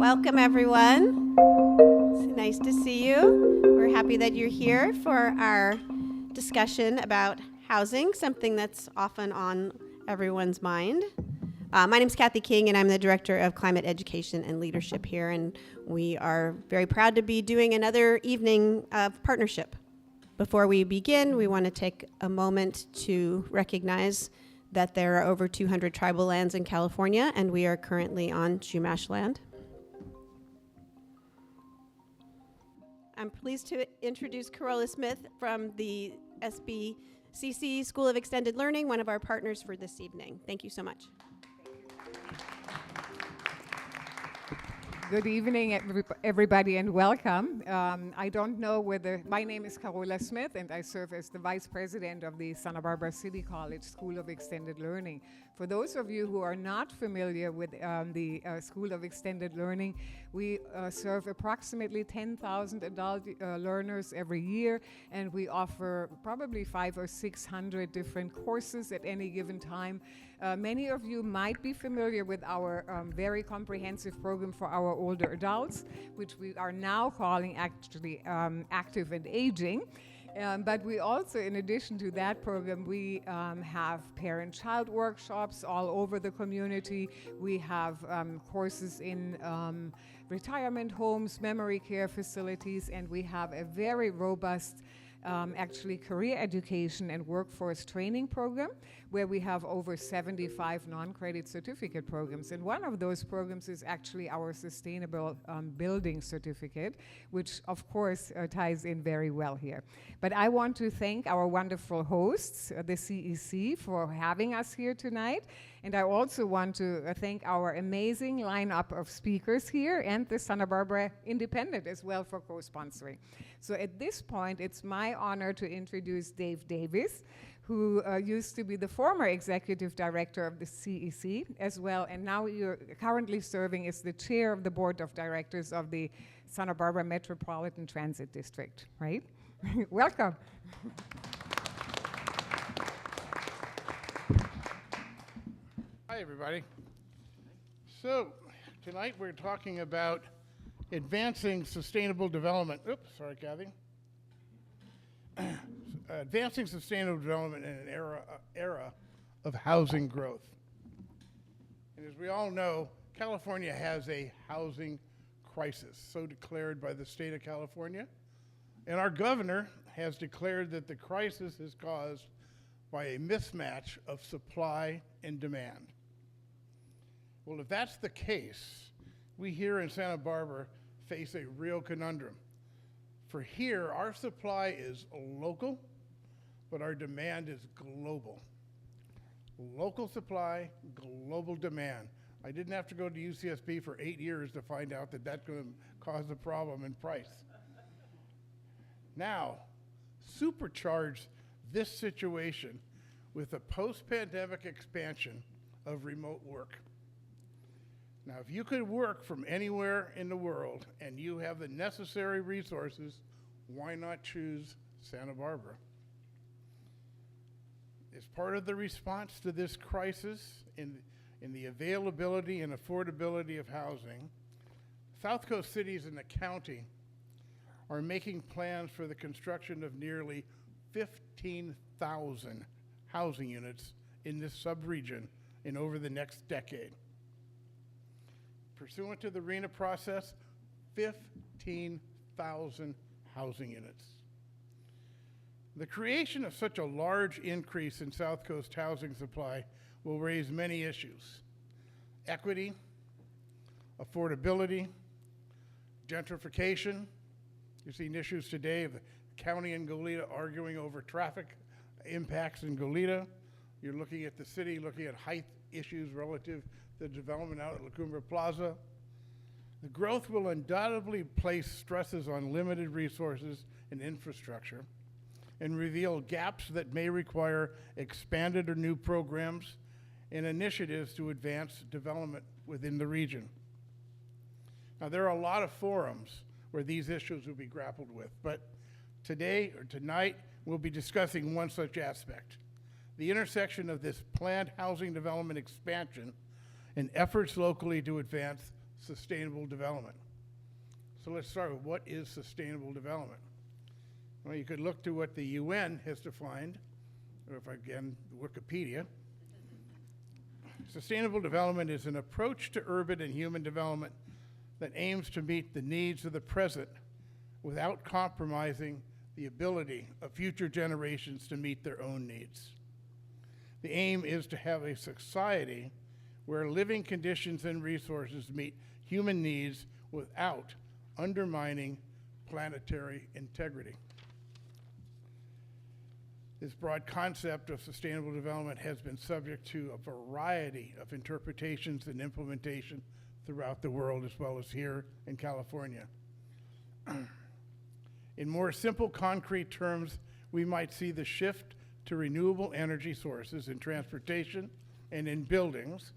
Welcome, everyone. It's nice to see you. We're happy that you're here for our discussion about housing, something that's often on everyone's mind. My name is Kathy King, and I'm the Director of Climate Education and Leadership here, and we are very proud to be doing another evening of partnership. Before we begin, we want to take a moment to recognize that there are over 200 tribal lands in California, and we are currently on Chumash land. I'm pleased to introduce Carola Smith from the SBCC School of Extended Learning, one of our partners for this evening. Thank you so much. Good evening, everybody, and welcome. I don't know whether, my name is Carola Smith, and I serve as the Vice President of the Santa Barbara City College School of Extended Learning. For those of you who are not familiar with the School of Extended Learning, we serve approximately 10,000 adult learners every year, and we offer probably 500 or 600 different courses at any given time. Many of you might be familiar with our very comprehensive program for our older adults, which we are now calling actually Active and Aging. But we also, in addition to that program, we have parent-child workshops all over the community. We have courses in retirement homes, memory care facilities, and we have a very robust actually career education and workforce training program where we have over 75 non-credit certificate programs. And one of those programs is actually our Sustainable Building Certificate, which of course ties in very well here. But I want to thank our wonderful hosts, the CEC, for having us here tonight. And I also want to thank our amazing lineup of speakers here and the Santa Barbara Independent as well for co-sponsoring. So at this point, it's my honor to introduce Dave Davis, who used to be the former executive director of the CEC as well, and now you're currently serving as the chair of the board of directors of the Santa Barbara Metropolitan Transit District, right? Welcome. Hi, everybody. So, tonight we're talking about advancing sustainable development. Oops, sorry, Kathy. Advancing sustainable development in an era of housing growth. And as we all know, California has a housing crisis, so declared by the state of California. And our governor has declared that the crisis is caused by a mismatch of supply and demand. Well, if that's the case, we here in Santa Barbara face a real conundrum. For here, our supply is local, but our demand is global. Local supply, global demand. I didn't have to go to UCSB for 8 years to find out that that's going to cause a problem in price. Now, supercharge this situation with a post-pandemic expansion of remote work. Now, if you could work from anywhere in the world and you have the necessary resources, why not choose Santa Barbara? As part of the response to this crisis in the availability and affordability of housing, South Coast cities in the county are making plans for the construction of nearly 15,000 housing units in this subregion in over the next decade. Pursuant to the RENA process, 15,000 housing units. The creation of such a large increase in South Coast housing supply will raise many issues: equity, affordability, gentrification. You're seeing issues today of the county and Goleta arguing over traffic impacts in Goleta. You're looking at the city, looking at height issues relative to the development out at La Cumbre Plaza. The growth will undoubtedly place stresses on limited resources and infrastructure and reveal gaps that may require expanded or new programs and initiatives to advance development within the region. Now, there are a lot of forums where these issues will be grappled with, but today or tonight we'll be discussing one such aspect: the intersection of this planned housing development expansion and efforts locally to advance sustainable development. So let's start with what is sustainable development? Well, you could look to what the UN has defined, or if again, Wikipedia. Sustainable development is an approach to urban and human development that aims to meet the needs of the present without compromising the ability of future generations to meet their own needs. The aim is to have a society where living conditions and resources meet human needs without undermining planetary integrity. This broad concept of sustainable development has been subject to a variety of interpretations and implementation throughout the world, as well as here in California. In more simple, concrete terms, we might see the shift to renewable energy sources in transportation and in buildings,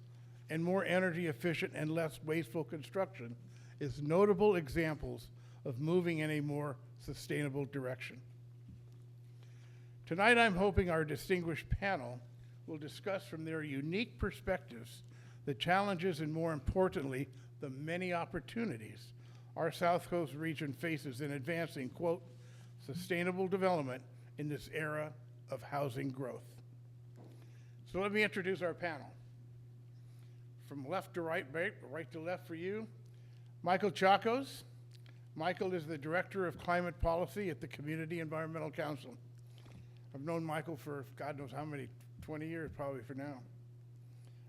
and more energy efficient and less wasteful construction is notable examples of moving in a more sustainable direction. Tonight, I'm hoping our distinguished panel will discuss from their unique perspectives the challenges and, more importantly, the many opportunities our South Coast region faces in advancing, quote, sustainable development in this era of housing growth. So let me introduce our panel. From left to right, right to left for you, Michael Chacos. Michael is the Director of Climate Policy at the Community Environmental Council. I've known Michael for God knows how many, 20 years probably for now.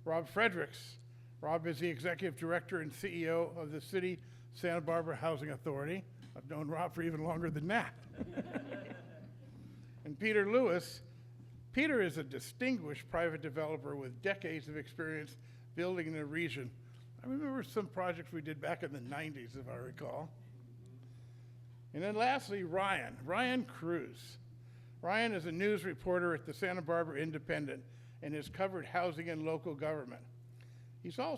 Rob Fredericks. Rob is the Executive Director and CEO of the City Santa Barbara Housing Authority. I've known Rob for even longer than that. And Peter Lewis. Peter is a distinguished private developer with decades of experience building in the region. I remember some projects we did back in the 90s, if I recall. And then lastly, Ryan Cruz. Ryan is a news reporter at the Santa Barbara Independent and has covered housing and local government.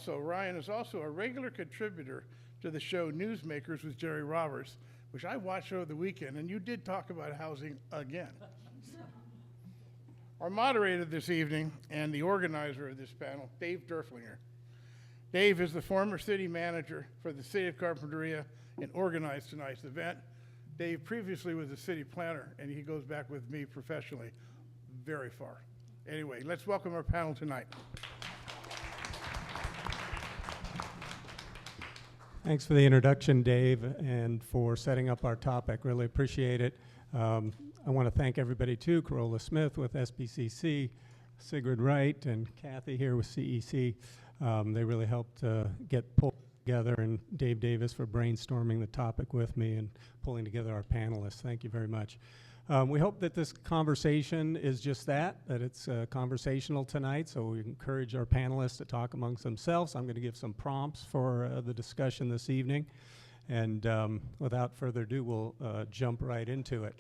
Ryan is also a regular contributor to the show Newsmakers with Jerry Roberts, which I watched over the weekend, and you did talk about housing again. Our moderator this evening and the organizer of this panel, Dave Derflinger. Dave is the former city manager for the city of Carpinteria and organized tonight's event. Dave previously was a city planner, and he goes back with me professionally very far. Anyway, let's welcome our panel tonight. Thanks for the introduction, Dave, and for setting up our topic. Really appreciate it. I want to thank everybody too, Corolla Smith with SBCC, Sigrid Wright, and Kathy here with CEC. They really helped get pulled together, and Dave Davis for brainstorming the topic with me and pulling together our panelists. Thank you very much. We hope that this conversation is just that it's conversational tonight, so we encourage our panelists to talk amongst themselves. I'm going to give some prompts for the discussion this evening, and without further ado, we'll jump right into it.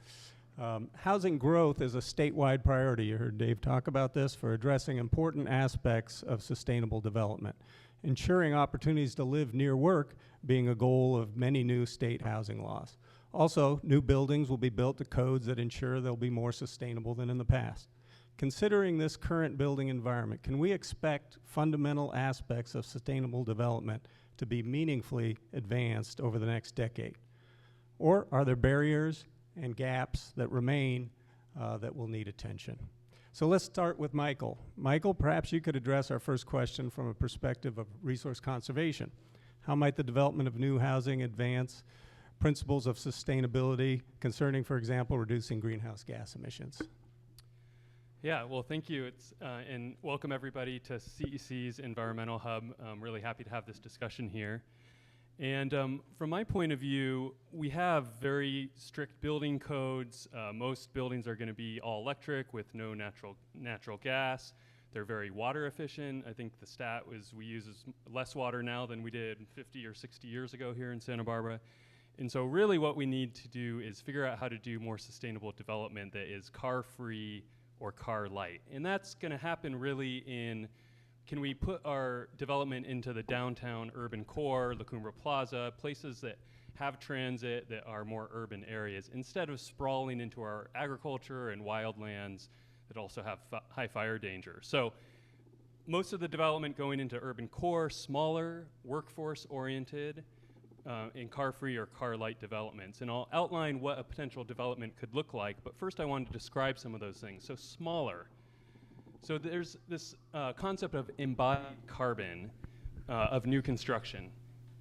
Housing growth is a statewide priority. You heard Dave talk about this, for addressing important aspects of sustainable development, ensuring opportunities to live near work being a goal of many new state housing laws. Also, new buildings will be built to codes that ensure they'll be more sustainable than in the past. Considering this current building environment, can we expect fundamental aspects of sustainable development to be meaningfully advanced over the next decade? Or are there barriers and gaps that remain that will need attention? So let's start with Michael. Michael, perhaps you could address our first question from a perspective of resource conservation. How might the development of new housing advance principles of sustainability concerning, for example, reducing greenhouse gas emissions? Yeah, well, thank you. And welcome everybody to CEC's Environmental Hub. I'm really happy to have this discussion here. And from my point of view, we have very strict building codes. Most buildings are going to be all electric with no natural gas. They're very water efficient. I think the stat was we use less water now than we did 50 or 60 years ago here in Santa Barbara. And so really what we need to do is figure out how to do more sustainable development that is car-free or car-light. And that's going to happen really in, can we put our development into the downtown urban core, La Cumbre Plaza, places that have transit that are more urban areas, instead of sprawling into our agriculture and wildlands that also have high fire danger. So most of the development going into urban core, smaller, workforce-oriented, and car-free or car-light developments. And I'll outline what a potential development could look like, but first I wanted to describe some of those things. So smaller. So there's this concept of embodied carbon of new construction.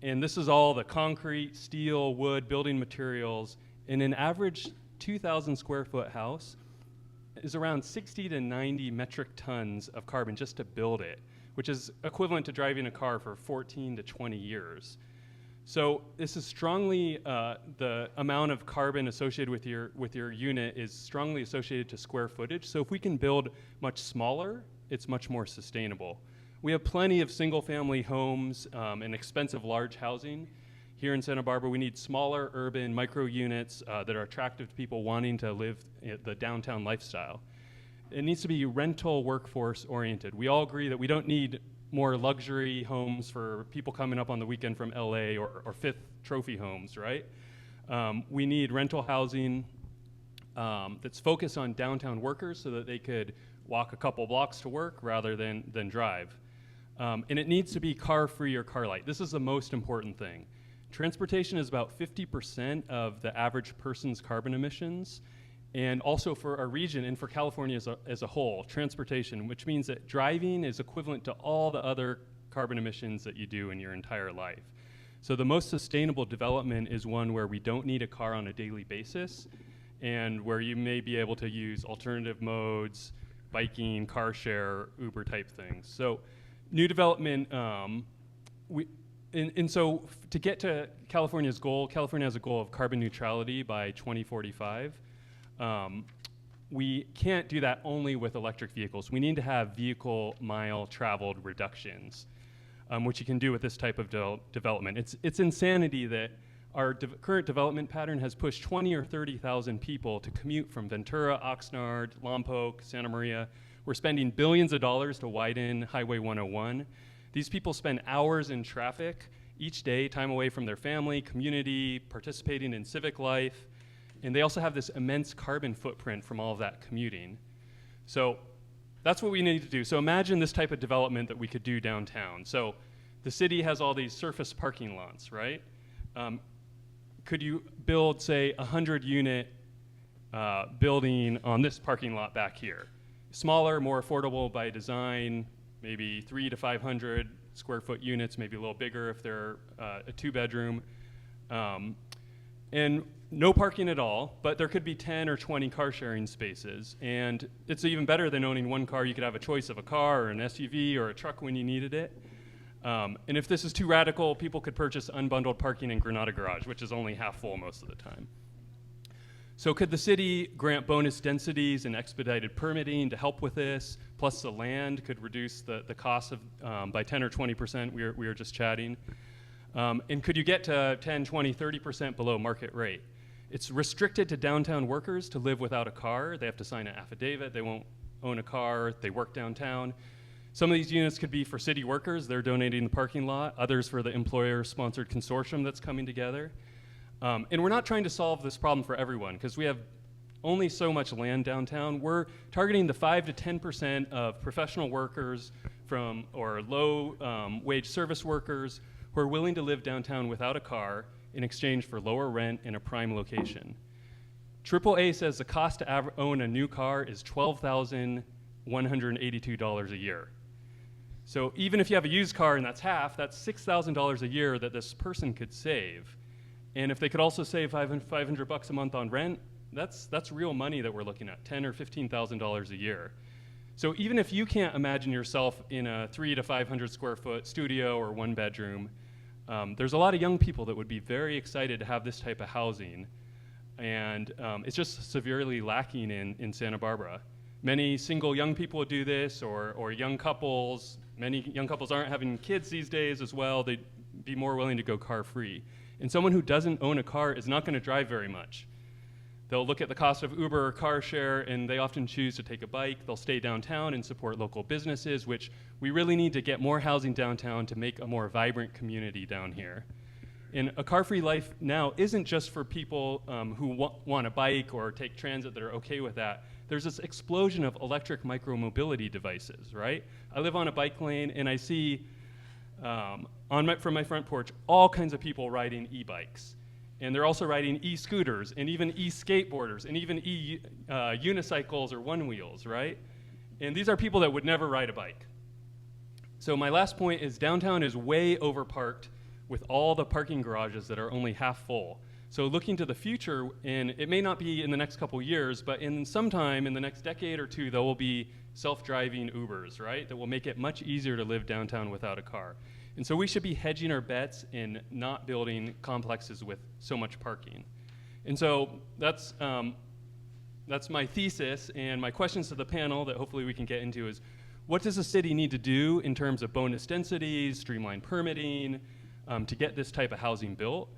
And this is all the concrete, steel, wood, building materials. In an average 2,000 square foot house is around 60 to 90 metric tons of carbon just to build it, which is equivalent to driving a car for 14 to 20 years. So this is strongly, the amount of carbon associated with your unit is strongly associated to square footage. So if we can build much smaller, it's much more sustainable. We have plenty of single family homes and expensive large housing. Here in Santa Barbara, we need smaller urban micro units that are attractive to people wanting to live the downtown lifestyle. It needs to be rental workforce oriented. We all agree that we don't need more luxury homes for people coming up on the weekend from LA or fifth trophy homes, right? We need rental housing that's focused on downtown workers so that they could walk a couple blocks to work rather than drive. And it needs to be car-free or car-light. This is the most important thing. Transportation is about 50% of the average person's carbon emissions. And also for our region and for California as a whole, transportation, which means that driving is equivalent to all the other carbon emissions that you do in your entire life. So the most sustainable development is one where we don't need a car on a daily basis and where you may be able to use alternative modes, biking, car share, Uber type things. So new development, so to get to California's goal, California has a goal of carbon neutrality by 2045. We can't do that only with electric vehicles. We need to have vehicle mile traveled reductions, which you can do with this type of development. It's insanity that our current development pattern has pushed 20 or 30,000 people to commute from Ventura, Oxnard, Lompoc, Santa Maria. We're spending billions of dollars to widen Highway 101. These people spend hours in traffic each day, time away from their family, community, participating in civic life. And they also have this immense carbon footprint from all of that commuting. So that's what we need to do. So imagine this type of development that we could do downtown. So the city has all these surface parking lots, right? Could you build, say, a 100-unit building on this parking lot back here? Smaller, more affordable by design, maybe 300 to 500 square foot units, maybe a little bigger if they're a 2-bedroom. And no parking at all, but there could be 10 or 20 car sharing spaces. And it's even better than owning one car. You could have a choice of a car or an SUV or a truck when you needed it. And if this is too radical, people could purchase unbundled parking in Granada Garage, which is only half full most of the time. So could the city grant bonus densities and expedited permitting to help with this? Plus the land could reduce the cost of by 10 or 20%, we were just chatting. And could you get to 10, 20, 30% below market rate? It's restricted to downtown workers to live without a car. They have to sign an affidavit. They won't own a car. They work downtown. Some of these units could be for city workers. They're donating the parking lot. Others for the employer-sponsored consortium that's coming together. And we're not trying to solve this problem for everyone because we have only so much land downtown. We're targeting the 5 to 10% of professional workers or low wage service workers who are willing to live downtown without a car in exchange for lower rent in a prime location. AAA says the cost to own a new car is $12,182 a year. So even if you have a used car and that's half, that's $6,000 a year that this person could save. And if they could also save $500 a month on rent, that's real money that we're looking at, $10,000 or $15,000 a year. So even if you can't imagine yourself in a 300 to 500 square foot studio or 1-bedroom, there's a lot of young people that would be very excited to have this type of housing. And it's just severely lacking in Santa Barbara. Many single young people do this, or young couples. Many young couples aren't having kids these days as well. They'd be more willing to go car-free. And someone who doesn't own a car is not going to drive very much. They'll look at the cost of Uber or car share, and they often choose to take a bike. They'll stay downtown and support local businesses, which we really need to get more housing downtown to make a more vibrant community down here. And a car-free life now isn't just for people who want a bike or take transit that are okay with that. there's this explosion of electric micromobility devices, right? I live on a bike lane, and I see from my front porch all kinds of people riding e-bikes. And they're also riding e-scooters, and even e-skateboarders, and even unicycles or one-wheels, right? And these are people that would never ride a bike. So my last point is downtown is way overparked with all the parking garages that are only half full. So looking to the future, and it may not be in the next couple years, but in sometime in the next decade or two, there will be self-driving Ubers, right? That will make it much easier to live downtown without a car. And so we should be hedging our bets in not building complexes with so much parking. And so that's my thesis, and my questions to the panel that hopefully we can get into is, what does a city need to do in terms of bonus densities, streamlined permitting, to get this type of housing built?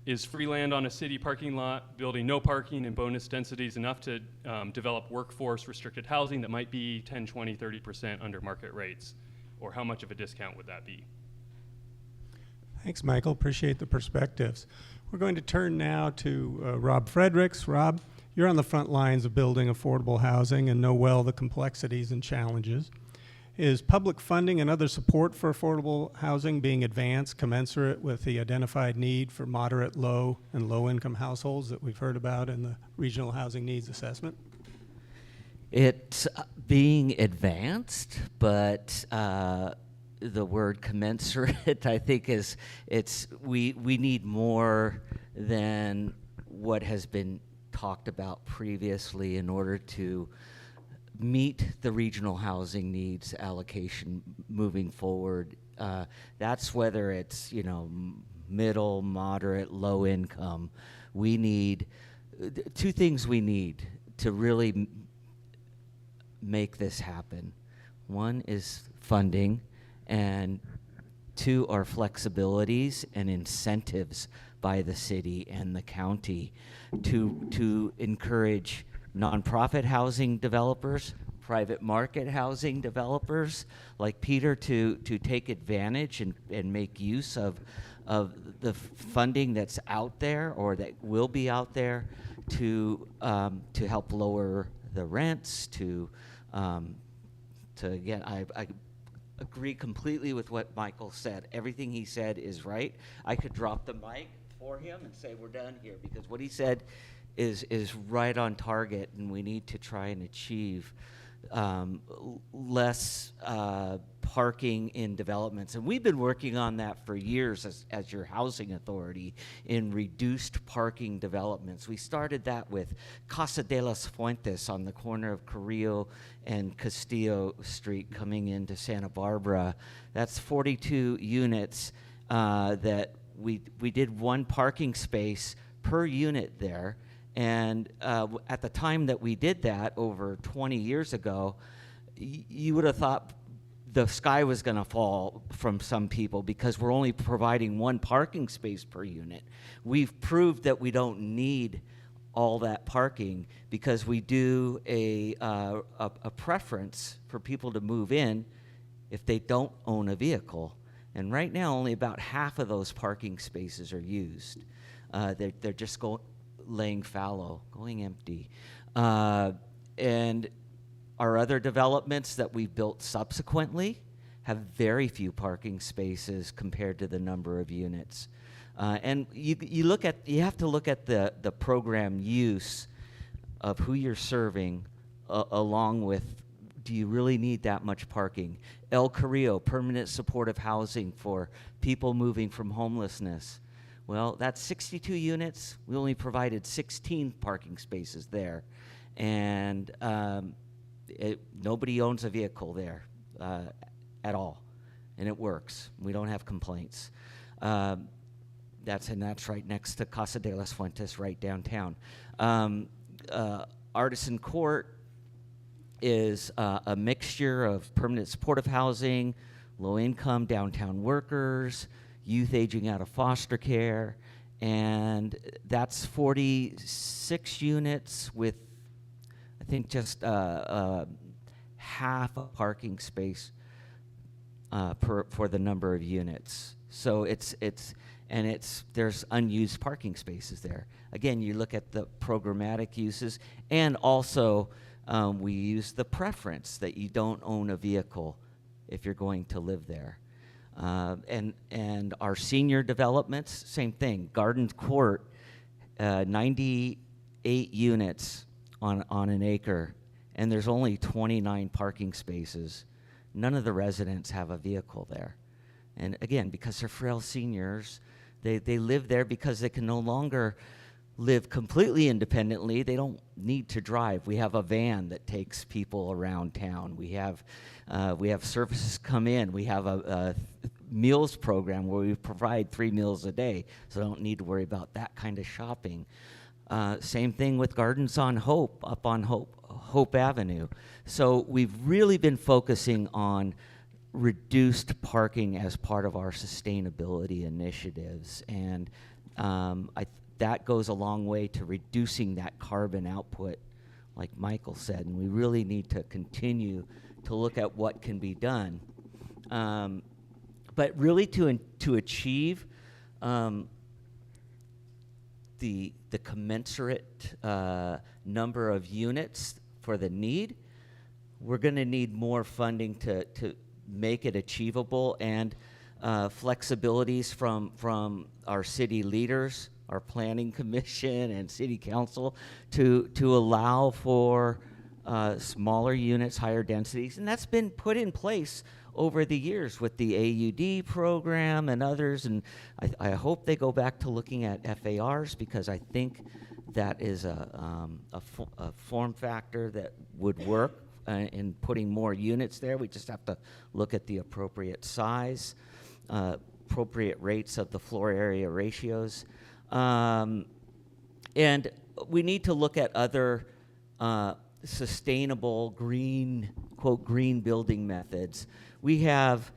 Is free land on a city parking lot, building no parking and bonus densities enough to develop workforce restricted housing that might be 10, 20, 30% under market rates? Or how much of a discount would that be? Thanks, Michael. Appreciate the perspectives. We're going to turn now to Rob Fredericks. Rob, you're on the front lines of building affordable housing and know well the complexities and challenges. Is public funding and other support for affordable housing being advanced commensurate with the identified need for moderate, low, and low-income households that we've heard about in the Regional Housing Needs Assessment? It's being advanced, but the word commensurate, I think, we need more than what has been talked about previously in order to meet the regional housing needs allocation moving forward. That's whether it's, middle, moderate, low income. We need two things we need to really make this happen. One is funding, and two are flexibilities and incentives by the city and the county to encourage nonprofit housing developers, private market housing developers like Peter to take advantage and make use of the funding that's out there or that will be out there to help lower the rents, again, I agree completely with what Michael said. Everything he said is right. I could drop the mic for him and say we're done here, because what he said is right on target, and we need to try and achieve less parking in developments. And we've been working on that for years as your housing authority in reduced parking developments. We started that with Casa de las Fuentes on the corner of Carrillo and Castillo Street coming into Santa Barbara. That's 42 units that we did one parking space per unit there. And at the time that we did that over 20 years ago, you would have thought the sky was going to fall from some people because we're only providing one parking space per unit. We've proved that we don't need all that parking because we do a preference for people to move in if they don't own a vehicle. And right now, only about half of those parking spaces are used. They're just laying fallow, going empty. And our other developments that we've built subsequently have very few parking spaces compared to the number of units. And you have to look at the program use of who you're serving along with, do you really need that much parking? El Carrillo, permanent supportive housing for people moving from homelessness. Well, that's 62 units. We only provided 16 parking spaces there. And nobody owns a vehicle there at all. And it works. We don't have complaints. That's right next to Casa de las Fuentes, right downtown. Artisan Court is a mixture of permanent supportive housing, low-income downtown workers, youth aging out of foster care, and that's 46 units with, I think, just half a parking space for the number of units. So there's unused parking spaces there. Again, you look at the programmatic uses, and also we use the preference that you don't own a vehicle if you're going to live there. And our senior developments, same thing. Garden Court, 98 units on an acre, and there's only 29 parking spaces. None of the residents have a vehicle there. And again, because they're frail seniors, they live there because they can no longer live completely independently. They don't need to drive. We have a van that takes people around town. We have services come in. We have a meals program where we provide 3 meals a day, so I don't need to worry about that kind of shopping. Same thing with Gardens on Hope, up on Hope Avenue. So we've really been focusing on reduced parking as part of our sustainability initiatives, and that goes a long way to reducing that carbon output, like Michael said, and we really need to continue to look at what can be done. But really to achieve the commensurate number of units for the need, we're going to need more funding to make it achievable, and flexibilities from our city leaders, our planning commission and city council to allow for smaller units, higher densities, and that's been put in place over the years with the AUD program and others, and I hope they go back to looking at FARs, because I think that is a form factor that would work in putting more units there. We just have to look at the appropriate size, appropriate rates of the floor area ratios. And we need to look at other sustainable green, quote, green building methods. We have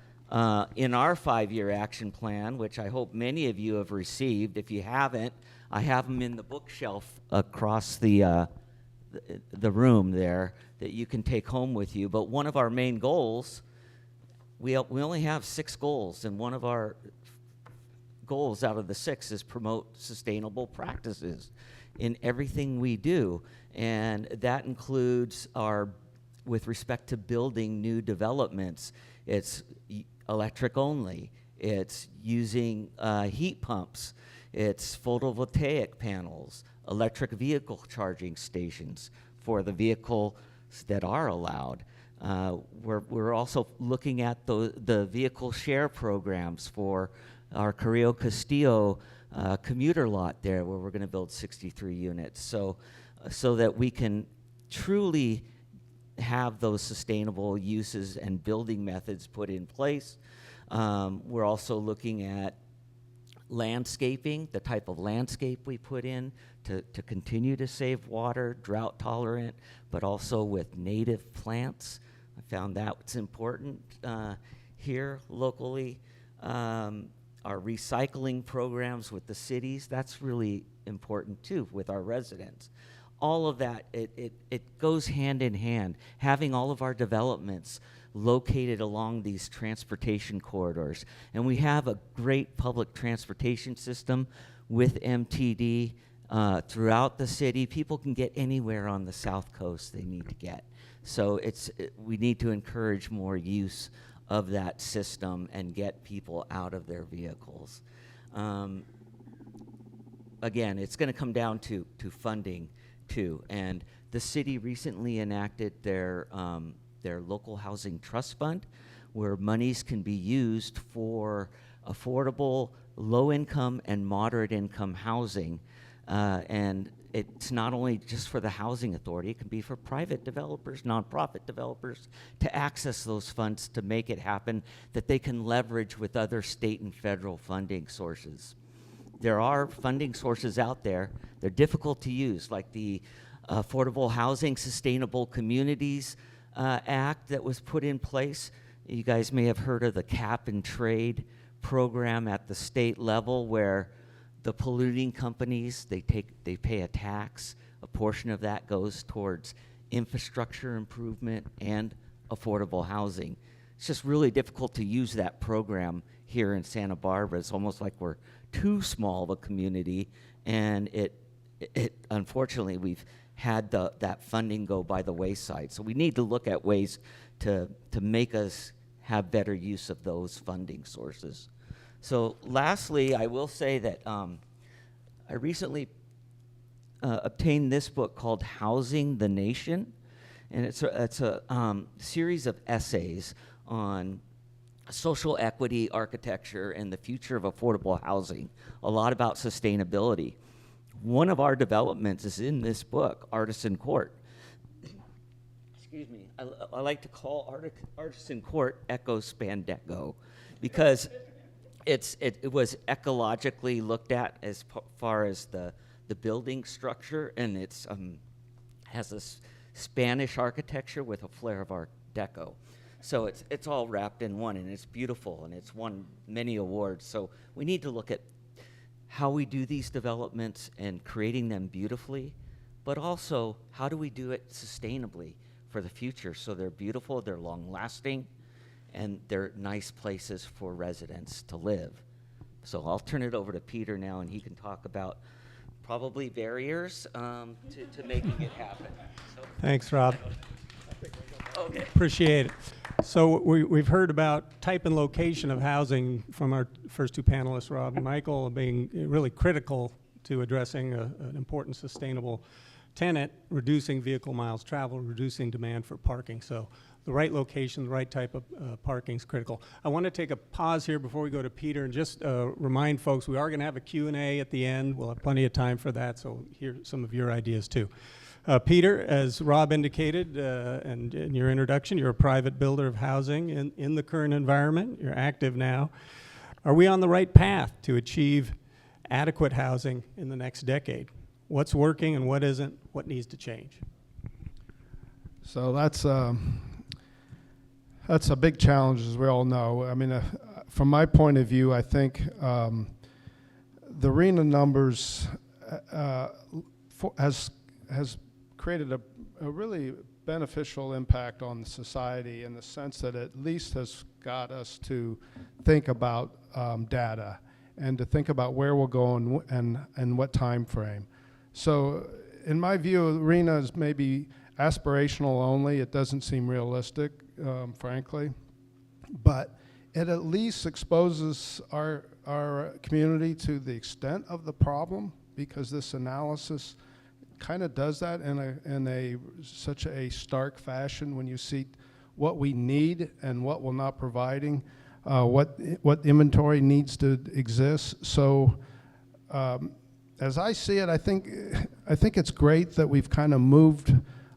in our 5-year action plan, which I hope many of you have received. If you haven't, I have them in the bookshelf across the room there that you can take home with you. But one of our main goals, we only have 6 goals, and one of our goals out of the 6 is promote sustainable practices in everything we do, and that includes with respect to building new developments, it's electric only, it's using heat pumps, it's photovoltaic panels, electric vehicle charging stations for the vehicles that are allowed. We're also looking at the vehicle share programs for our Carrillo Castillo commuter lot there, where we're going to build 63 units, so that we can truly have those sustainable uses and building methods put in place. We're also looking at landscaping, the type of landscape we put in to continue to save water, drought tolerant, but also with native plants. I found that's important here locally. Our recycling programs with the cities, that's really important too with our residents. All of that, it goes hand in hand. Having all of our developments located along these transportation corridors. And we have a great public transportation system with MTD throughout the city. People can get anywhere on the South Coast they need to get. So we need to encourage more use of that system and get people out of their vehicles. Again, it's going to come down to funding too. And the city recently enacted their local housing trust fund, where monies can be used for affordable, low-income and moderate-income housing. And it's not only just for the housing authority, it can be for private developers, nonprofit developers, to access those funds to make it happen, that they can leverage with other state and federal funding sources. There are funding sources out there. They're difficult to use, like the Affordable Housing Sustainable Communities Act that was put in place. You guys may have heard of the cap and trade program at the state level, where the polluting companies, they pay a tax. A portion of that goes towards infrastructure improvement and affordable housing. It's just really difficult to use that program here in Santa Barbara. It's almost like we're too small of a community, and it unfortunately, we've had that funding go by the wayside. So we need to look at ways to make us have better use of those funding sources. So lastly, I will say that I recently obtained this book called Housing the Nation, and it's a series of essays on social equity, architecture, and the future of affordable housing, a lot about sustainability. One of our developments is in this book, Artisan Court. Excuse me, I like to call Artisan Court Eco Spandeco, because it was ecologically looked at as far as the building structure, and it's has this Spanish architecture with a flair of Art Deco. So it's all wrapped in one, and it's beautiful, and it's won many awards. So we need to look at how we do these developments and creating them beautifully, but also how do we do it sustainably for the future so they're beautiful, they're long-lasting, and they're nice places for residents to live. So I'll turn it over to Peter now, and he can talk about probably barriers to making it happen. So. Thanks, Rob. Okay. Appreciate it. So we've heard about type and location of housing from our first two panelists, Rob and Michael, being really critical to addressing an important sustainable tenet, reducing vehicle miles traveled, reducing demand for parking. So the right location, the right type of parking is critical. I want to take a pause here before we go to Peter and just remind folks we are going to have a Q&A at the end. We'll have plenty of time for that, so hear some of your ideas too. Peter, as Rob indicated and in your introduction, you're a private builder of housing in the current environment. You're active now. Are we on the right path to achieve adequate housing in the next decade? What's working and what isn't? What needs to change? So that's a big challenge, as we all know. I mean, from my point of view, I think the RENA numbers has created a really beneficial impact on society in the sense that it at least has got us to think about data and to think about where we'll go and what time frame. So in my view, RENA is maybe aspirational only. It doesn't seem realistic, frankly, but it at least exposes our community to the extent of the problem, because this analysis kind of does that in such a stark fashion when you see what we need and what we're not providing, what inventory needs to exist. So as I see it, I think it's great that we've kind of moved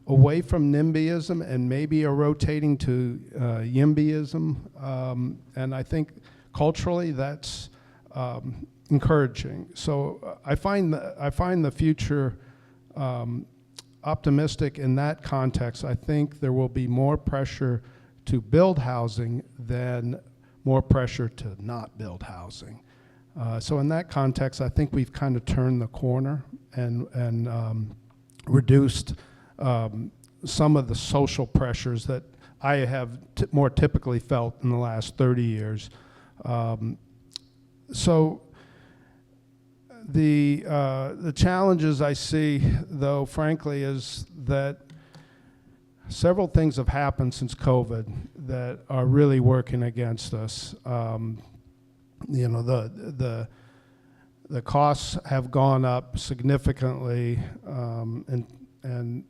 away from NIMBYism and maybe are rotating to YIMBYism, and I think culturally that's encouraging. So I find the future optimistic in that context. I think there will be more pressure to build housing than more pressure to not build housing. So in that context, I think we've kind of turned the corner and reduced some of the social pressures that I have more typically felt in the last 30 years. So the challenges I see, though, frankly, is that several things have happened since COVID that are really working against us. You know, the costs have gone up significantly, and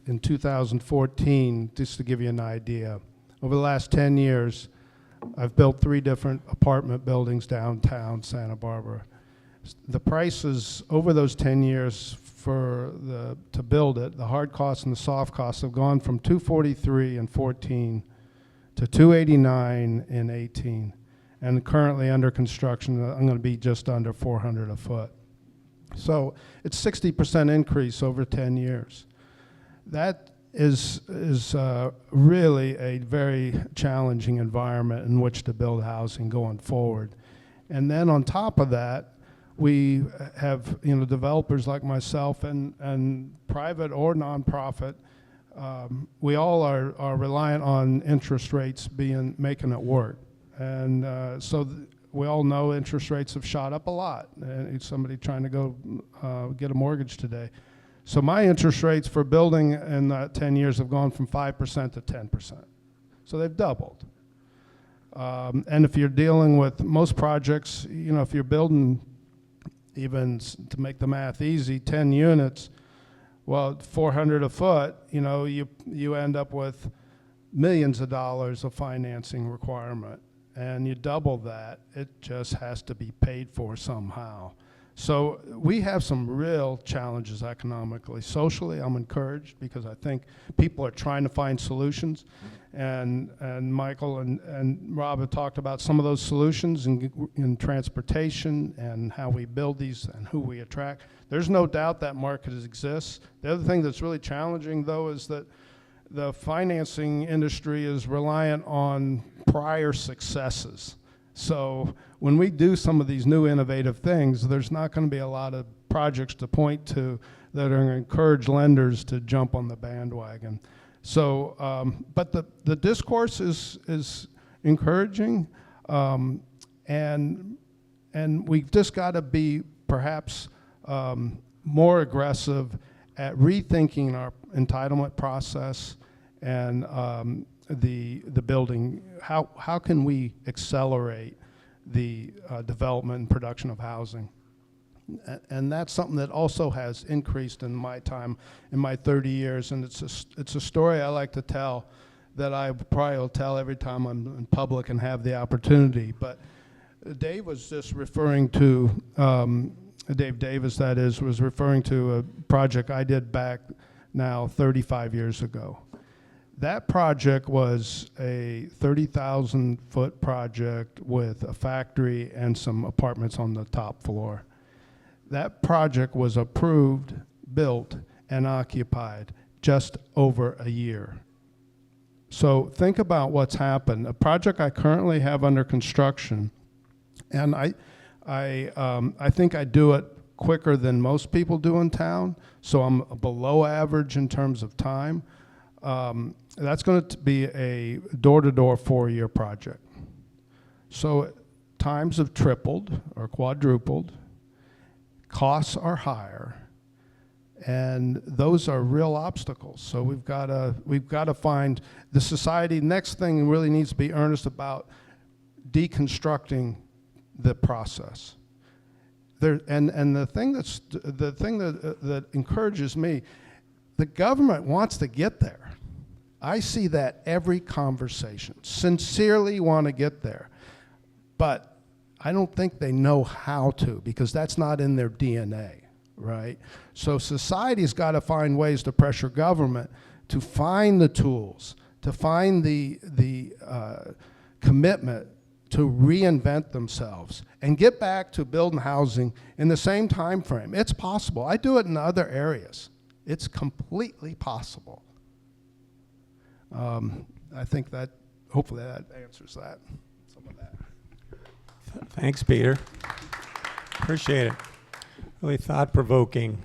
in 2014, just to give you an idea, over the last 10 years, I've built 3 different apartment buildings downtown Santa Barbara. The prices over those 10 years to build it, the hard costs and the soft costs, have gone from $243 in 14 to $289 in 18. And currently under construction, I'm going to be just under $400 a foot. So it's 60% increase over 10 years. That is really a very challenging environment in which to build housing going forward. And then on top of that, we have developers like myself and private or nonprofit. We all are reliant on interest rates making it work. And so we all know interest rates have shot up a lot. Somebody trying to go get a mortgage today. So my interest rates for building in 10 years have gone from 5% to 10%. So they've doubled. And if you're dealing with most projects, you know, if you're building even to make the math easy, 10 units, well, 400 a foot, you know, you end up with millions of dollars of financing requirement. And you double that, it just has to be paid for somehow. So we have some real challenges economically. Socially, I'm encouraged because I think people are trying to find solutions. And Michael and Rob have talked about some of those solutions in transportation and how we build these and who we attract. There's no doubt that market exists. The other thing that's really challenging, though, is that the financing industry is reliant on prior successes. So when we do some of these new innovative things, there's not going to be a lot of projects to point to that are going to encourage lenders to jump on the bandwagon. So, but the discourse is encouraging, and we've just got to be perhaps more aggressive at rethinking our entitlement process and the building. How can we accelerate the development and production of housing? And that's something that also has increased in my time, in my 30 years, and it's a story I like to tell that I probably will tell every time I'm in public and have the opportunity. But Dave was just referring to, Dave Davis, that is, was referring to a project I did back now 35 years ago. That project was a 30,000-foot project with a factory and some apartments on the top floor. That project was approved, built, and occupied just over a year. So think about what's happened. A project I currently have under construction, and I think I do it quicker than most people do in town, so I'm below average in terms of time. That's going to be a door-to-door 4-year project. So times have tripled or quadrupled. Costs are higher, and those are real obstacles. So we've got to find the society. Next thing really needs to be earnest about deconstructing the process. And the thing that encourages me, the government wants to get there. I see that every conversation. Sincerely want to get there, but I don't think they know how to, because that's not in their DNA, right? So society's got to find ways to pressure government to find the tools, to find the commitment to reinvent themselves and get back to building housing in the same time frame. It's possible. I do it in other areas. It's completely possible. I think that, hopefully that answers that, some of that. Thanks, Peter. Appreciate it. Really thought-provoking.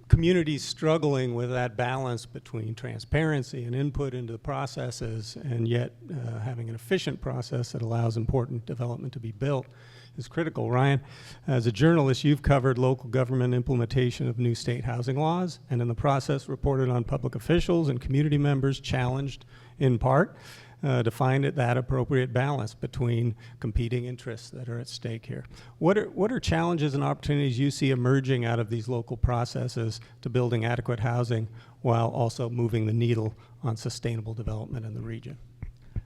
Communities struggling with that balance between transparency and input into the processes, and yet having an efficient process that allows important development to be built is critical. Ryan, as a journalist, you've covered local government implementation of new state housing laws, and in the process reported on public officials and community members challenged in part to find that appropriate balance between competing interests that are at stake here. What are challenges and opportunities you see emerging out of these local processes to building adequate housing while also moving the needle on sustainable development in the region?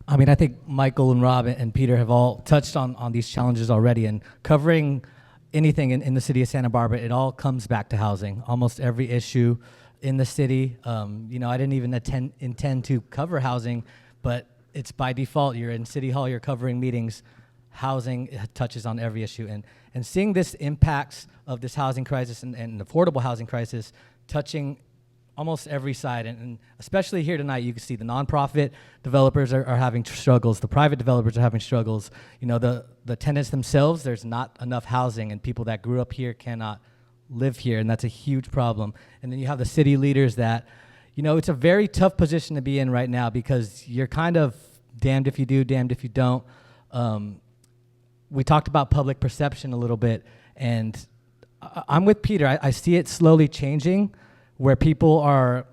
I mean, I think Michael and Rob and Peter have all touched on these challenges already, and covering anything in the city of Santa Barbara, it all comes back to housing. Almost every issue in the city, you know, I didn't even intend to cover housing, but it's by default. You're in City Hall, you're covering meetings, housing touches on every issue. And seeing this impacts of this housing crisis and affordable housing crisis touching almost every side, and especially here tonight, you can see the nonprofit developers are having struggles, the private developers are having struggles. You know, the tenants themselves, there's not enough housing, and people that grew up here cannot live here, and that's a huge problem. And then you have the city leaders that, you know, it's a very tough position to be in right now, because you're kind of damned if you do, damned if you don't. We talked about public perception a little bit, and I'm with Peter. I see it slowly changing, where people are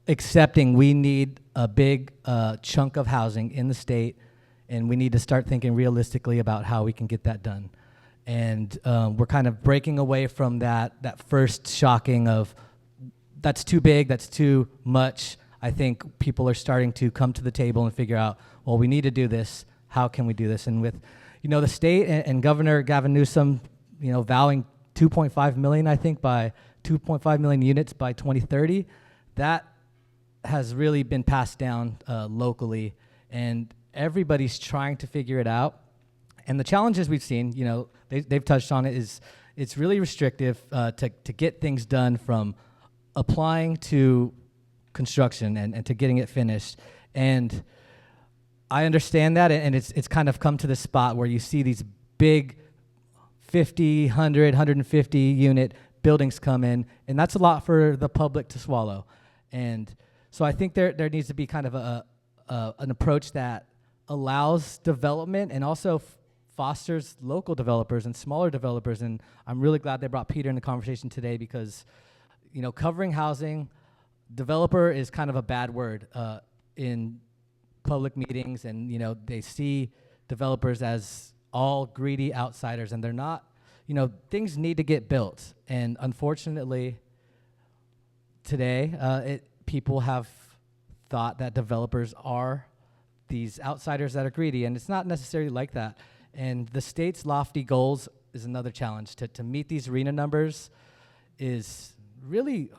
accepting we need a big chunk of housing in the state, and we need to start thinking realistically about how we can get that done. And we're kind of breaking away from that first shocking of that's too big, that's too much. I think people are starting to come to the table and figure out, well, we need to do this. How can we do this? And with, the state and Governor Gavin Newsom, vowing 2.5 million, I think, by 2.5 million units by 2030, that has really been passed down locally, and everybody's trying to figure it out. And the challenges we've seen, they've touched on it, is it's really restrictive to get things done, from applying to construction and to getting it finished. And I understand that, and it's kind of come to this spot where you see these big 50, 100, 150 unit buildings come in, and that's a lot for the public to swallow. And so I think there needs to be kind of an approach that allows development and also fosters local developers and smaller developers. And I'm really glad they brought Peter in the conversation today, because covering housing, developer is kind of a bad word in public meetings, and they see developers as all greedy outsiders, and they're not. Things need to get built, and unfortunately today people have thought that developers are these outsiders that are greedy, and it's not necessarily like that. And the state's lofty goals is another challenge. To meet these RHNA numbers is really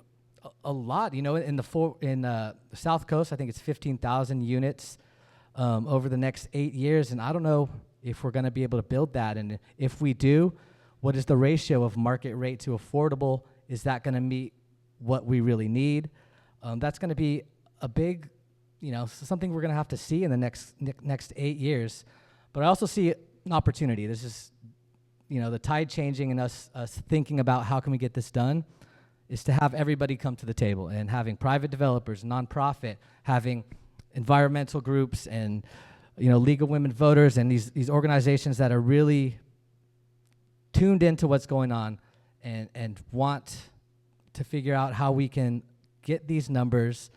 a lot. In the South Coast, I think it's 15,000 units over the next 8 years, and I don't know if we're going to be able to build that. And if we do, what is the ratio of market rate to affordable? Is that going to meet what we really need? That's going to be a big, something we're going to have to see in the next 8 years. But I also see an opportunity. This is, the tide changing, and us thinking about how can we get this done, is to have everybody come to the table, and having private developers, nonprofit, having environmental groups, and League of Women Voters, and these organizations that are really tuned into what's going on and want to figure out how we can get these numbers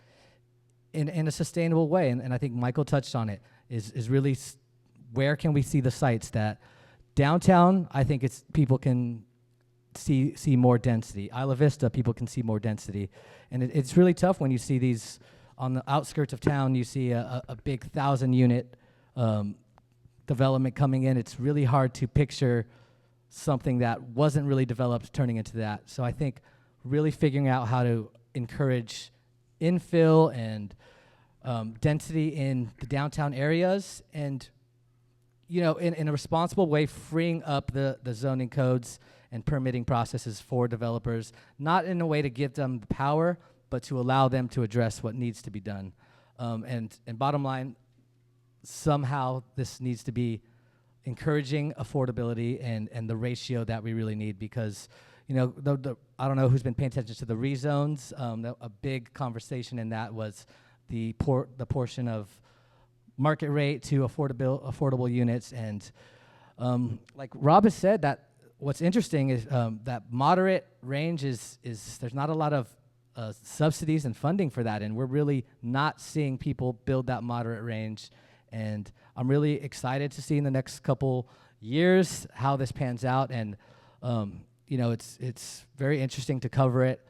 in a sustainable way. And I think Michael touched on it, is really where can we see the sites that downtown, I think it's people can see more density. Isla Vista, people can see more density. And it's really tough when you see these on the outskirts of town. You see a big 1,000-unit development coming in. It's really hard to picture something that wasn't really developed turning into that. So I think really figuring out how to encourage infill and density in the downtown areas, and in a responsible way, freeing up the zoning codes and permitting processes for developers, not in a way to give them the power, but to allow them to address what needs to be done. And bottom line, somehow this needs to be encouraging affordability and the ratio that we really need, because I don't know who's been paying attention to the rezones. A big conversation in that was the portion of market rate to affordable units. And like Rob has said, that what's interesting is that moderate range is there's not a lot of subsidies and funding for that, and we're really not seeing people build that moderate range. And I'm really excited to see in the next couple years how this pans out. And it's very interesting to cover it.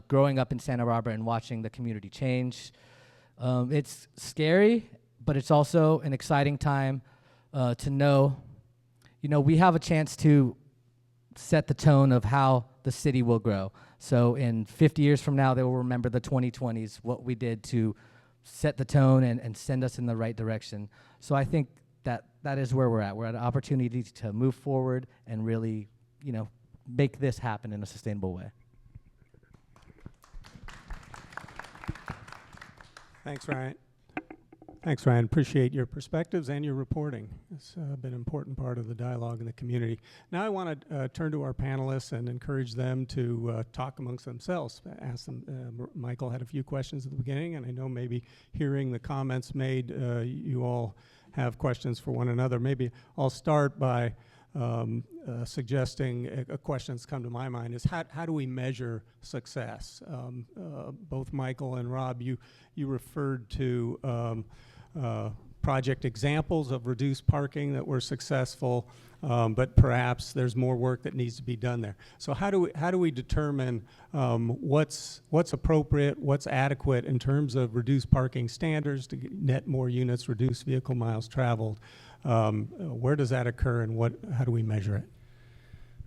Growing up in Santa Barbara and watching the community change, it's scary, but it's also an exciting time to know. We have a chance to set the tone of how the city will grow. So in 50 years from now, they will remember the 2020s, what we did to set the tone and send us in the right direction. So I think that is where we're at. We're at an opportunity to move forward and really, make this happen in a sustainable way. Thanks, Ryan. Thanks, Ryan. Appreciate your perspectives and your reporting. It's been an important part of the dialogue in the community. Now I want to turn to our panelists and encourage them to talk amongst themselves. Ask them. Michael had a few questions at the beginning, and I know maybe hearing the comments made, you all have questions for one another. Maybe I'll start by suggesting a question that's come to my mind is how do we measure success? Both Michael and Rob, you referred to project examples of reduced parking that were successful, but perhaps there's more work that needs to be done there. So how do we determine what's appropriate, what's adequate in terms of reduced parking standards to net more units, reduce vehicle miles traveled? Where does that occur, and how do we measure it?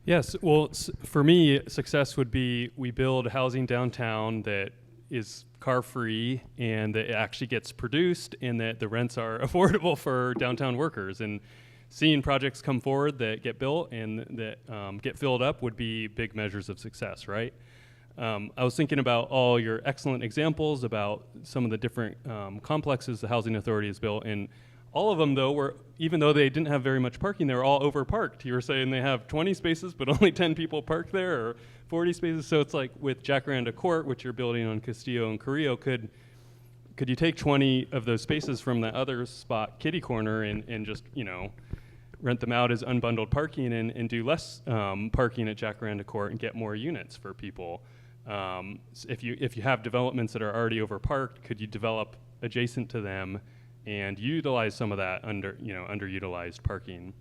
Yes, well, for me, success would be we build housing downtown that is car-free and that it actually gets produced and that the rents are affordable for downtown workers. And seeing projects come forward that get built and that get filled up would be big measures of success, right? I was thinking about all your excellent examples about some of the different complexes the Housing Authority has built, and all of them, though, were, even though they didn't have very much parking, they were all overparked. You were saying they have 20 spaces, but only 10 people parked there, or 40 spaces. So it's like with Jacaranda Court, which you're building on Castillo and Carrillo, could you take 20 of those spaces from that other spot, Kitty Corner, and just, rent them out as unbundled parking and do less parking at Jacaranda Court and get more units for people? If you have developments that are already overparked, could you develop adjacent to them and utilize some of that underutilized parking?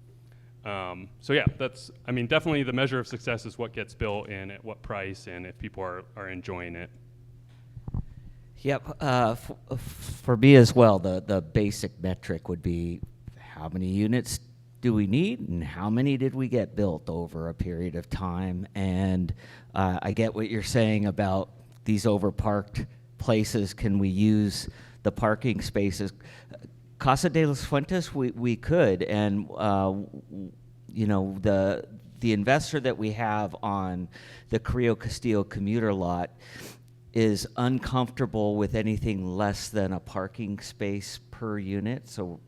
So yeah, definitely the measure of success is what gets built and at what price and if people are enjoying it. Yep. For me as well, the basic metric would be how many units do we need and how many did we get built over a period of time? And I get what you're saying about these overparked places. Can we use the parking spaces? Casa de las Fuentes, we could, and the investor that we have on the Carrillo Castillo commuter lot is uncomfortable with anything less than a parking space per unit, so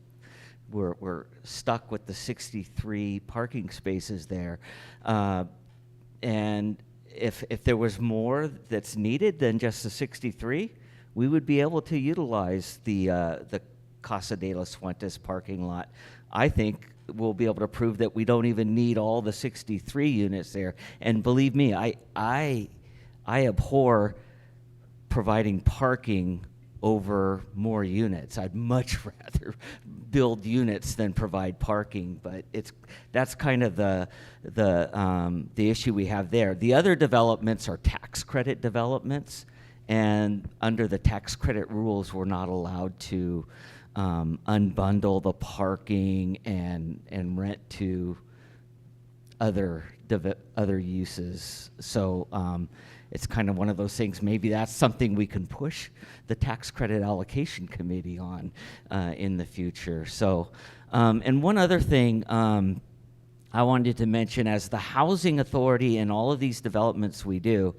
we're stuck with the 63 parking spaces there, and if there was more that's needed than just the 63, we would be able to utilize the Casa de las Fuentes parking lot. I think we'll be able to prove that we don't even need all the 63 units there. And believe me, I abhor providing parking over more units. I'd much rather build units than provide parking, but that's kind of the issue we have there. The other developments are tax credit developments, and under the tax credit rules, we're not allowed to unbundle the parking and rent to other uses. So it's kind of one of those things. Maybe that's something we can push the tax credit allocation committee on in the future. So, and one other thing I wanted to mention, as the housing authority and all of these developments we do,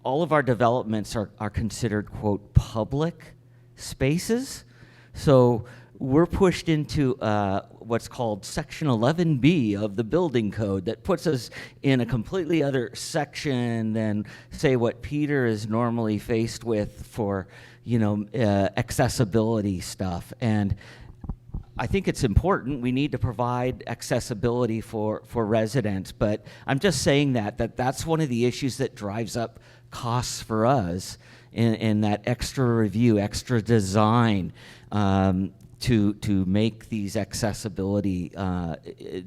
all of our developments are considered, quote, public spaces. So we're pushed into what's called Section 11B of the building code that puts us in a completely other section than, say, what Peter is normally faced with for, accessibility stuff. And I think it's important. We need to provide accessibility for residents, but I'm just saying that's one of the issues that drives up costs for us in that extra review, extra design to make these accessibility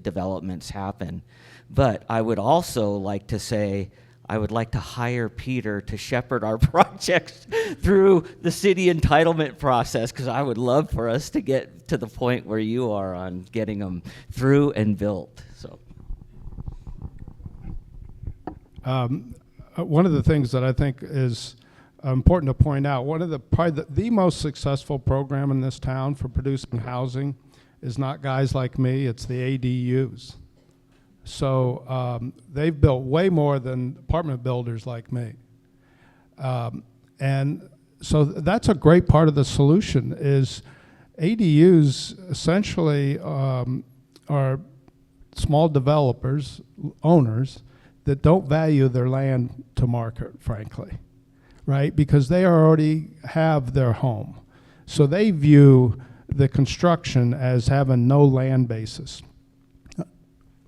developments happen. But I would also like to say, I would like to hire Peter to shepherd our projects through the city entitlement process, because I would love for us to get to the point where you are on getting them through and built. So, one of the things that I think is important to point out, one of the most successful program in this town for producing housing is not guys like me, it's the ADUs. So they've built way more than apartment builders like me. And so that's a great part of the solution. Is ADUs essentially are small developers, owners, that don't value their land to market, frankly, right? Because they already have their home. So they view the construction as having no land basis.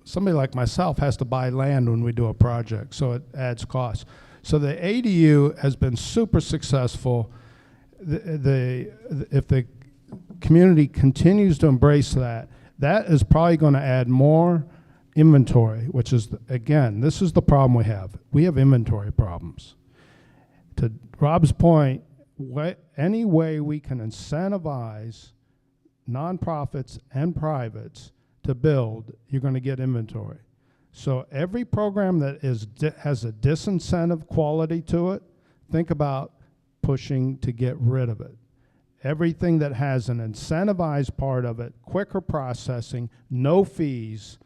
Somebody like myself has to buy land when we do a project, so it adds cost. So the ADU has been super successful. If the community continues to embrace that, that is probably going to add more inventory, which is, again, this is the problem we have. We have inventory problems. To Rob's point, any way we can incentivize nonprofits and privates to build, you're going to get inventory. So every program that has a disincentive quality to it, think about pushing to get rid of it. Everything that has an incentivized part of it, quicker processing, no fees,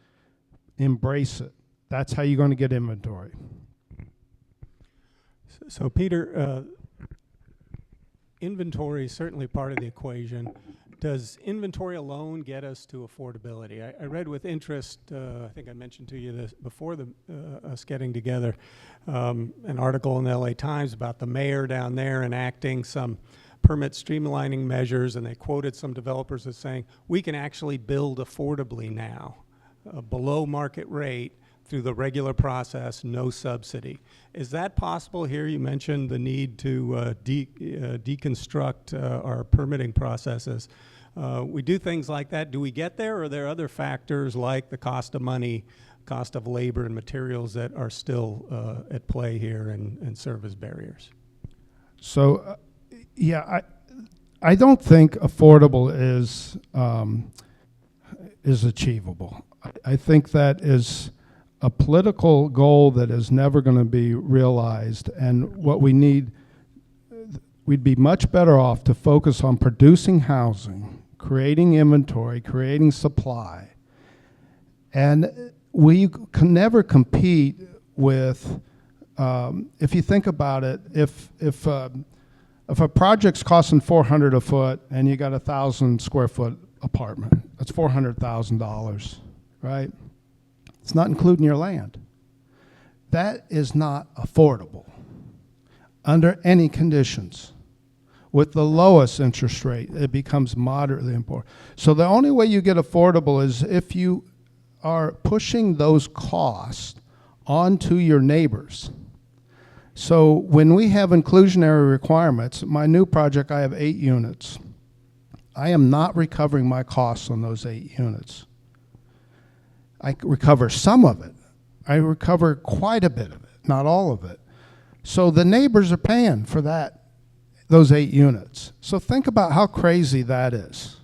embrace it. That's how you're going to get inventory. So Peter, inventory is certainly part of the equation. Does inventory alone get us to affordability? I read with interest, I think I mentioned to you this before us getting together, an article in the LA Times about the mayor down there enacting some permit streamlining measures, and they quoted some developers as saying, we can actually build affordably now, below market rate, through the regular process, no subsidy. Is that possible here? You mentioned the need to deconstruct our permitting processes. We do things like that. Do we get there, or are there other factors like the cost of money, cost of labor and materials that are still at play here and serve as barriers? So, yeah, I don't think affordable is achievable. I think that is a political goal that is never going to be realized, and what we need, we'd be much better off to focus on producing housing, creating inventory, creating supply, and we can never compete with, if you think about it, if a project's costing $400 a foot and you got a 1,000 square foot apartment, that's $400,000, right? It's not including your land. That is not affordable under any conditions. With the lowest interest rate, it becomes moderately important. So the only way you get affordable is if you are pushing those costs onto your neighbors. So when we have inclusionary requirements, my new project, I have 8 units. I am not recovering my costs on those 8 units. I recover some of it. I recover quite a bit of it, not all of it. So the neighbors are paying for those 8 units. So think about how crazy that is.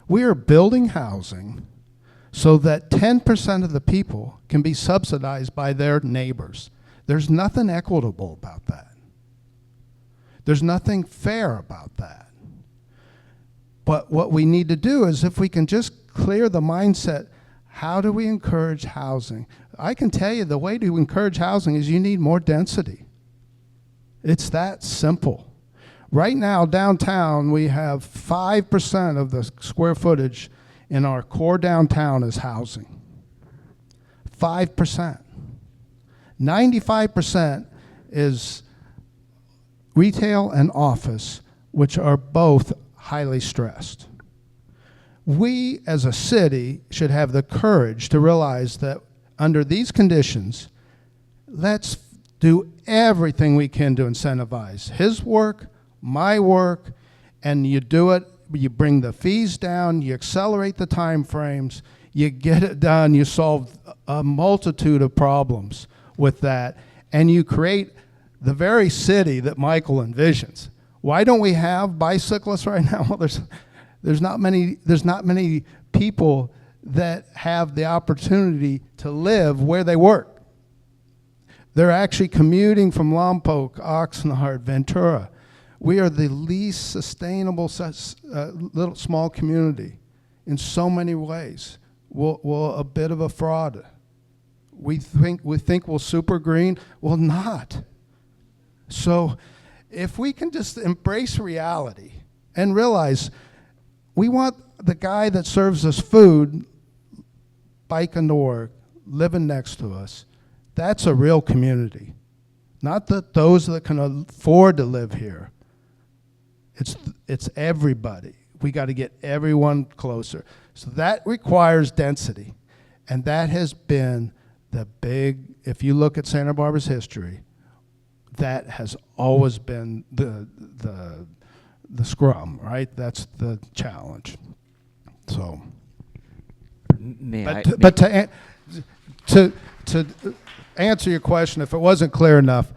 We are building housing so that 10% of the people can be subsidized by their neighbors. There's nothing equitable about that. There's nothing fair about that. But what we need to do is, if we can just clear the mindset, how do we encourage housing? I can tell you the way to encourage housing is you need more density. It's that simple. Right now, downtown, we have 5% of the square footage in our core downtown is housing. 5%. 95% is retail and office, which are both highly stressed. We, as a city, should have the courage to realize that under these conditions, let's do everything we can to incentivize his work, my work, and you do it, you bring the fees down, you accelerate the time frames, you get it done, you solve a multitude of problems with that, and you create the very city that Michael envisions. Why don't we have bicyclists right now? Well, there's not many people that have the opportunity to live where they work. They're actually commuting from Lompoc, Oxnard, Ventura. We are the least sustainable little small community in so many ways. We're a bit of a fraud. We think we're super green. Well, not. So if we can just embrace reality and realize we want the guy that serves us food biking to work, living next to us, that's a real community. Not those that can afford to live here. It's everybody. We got to get everyone closer. So that requires density. And that has been the big, if you look at Santa Barbara's history, that has always been the scrum, right? That's the challenge. So, but to answer your question, if it wasn't clear enough,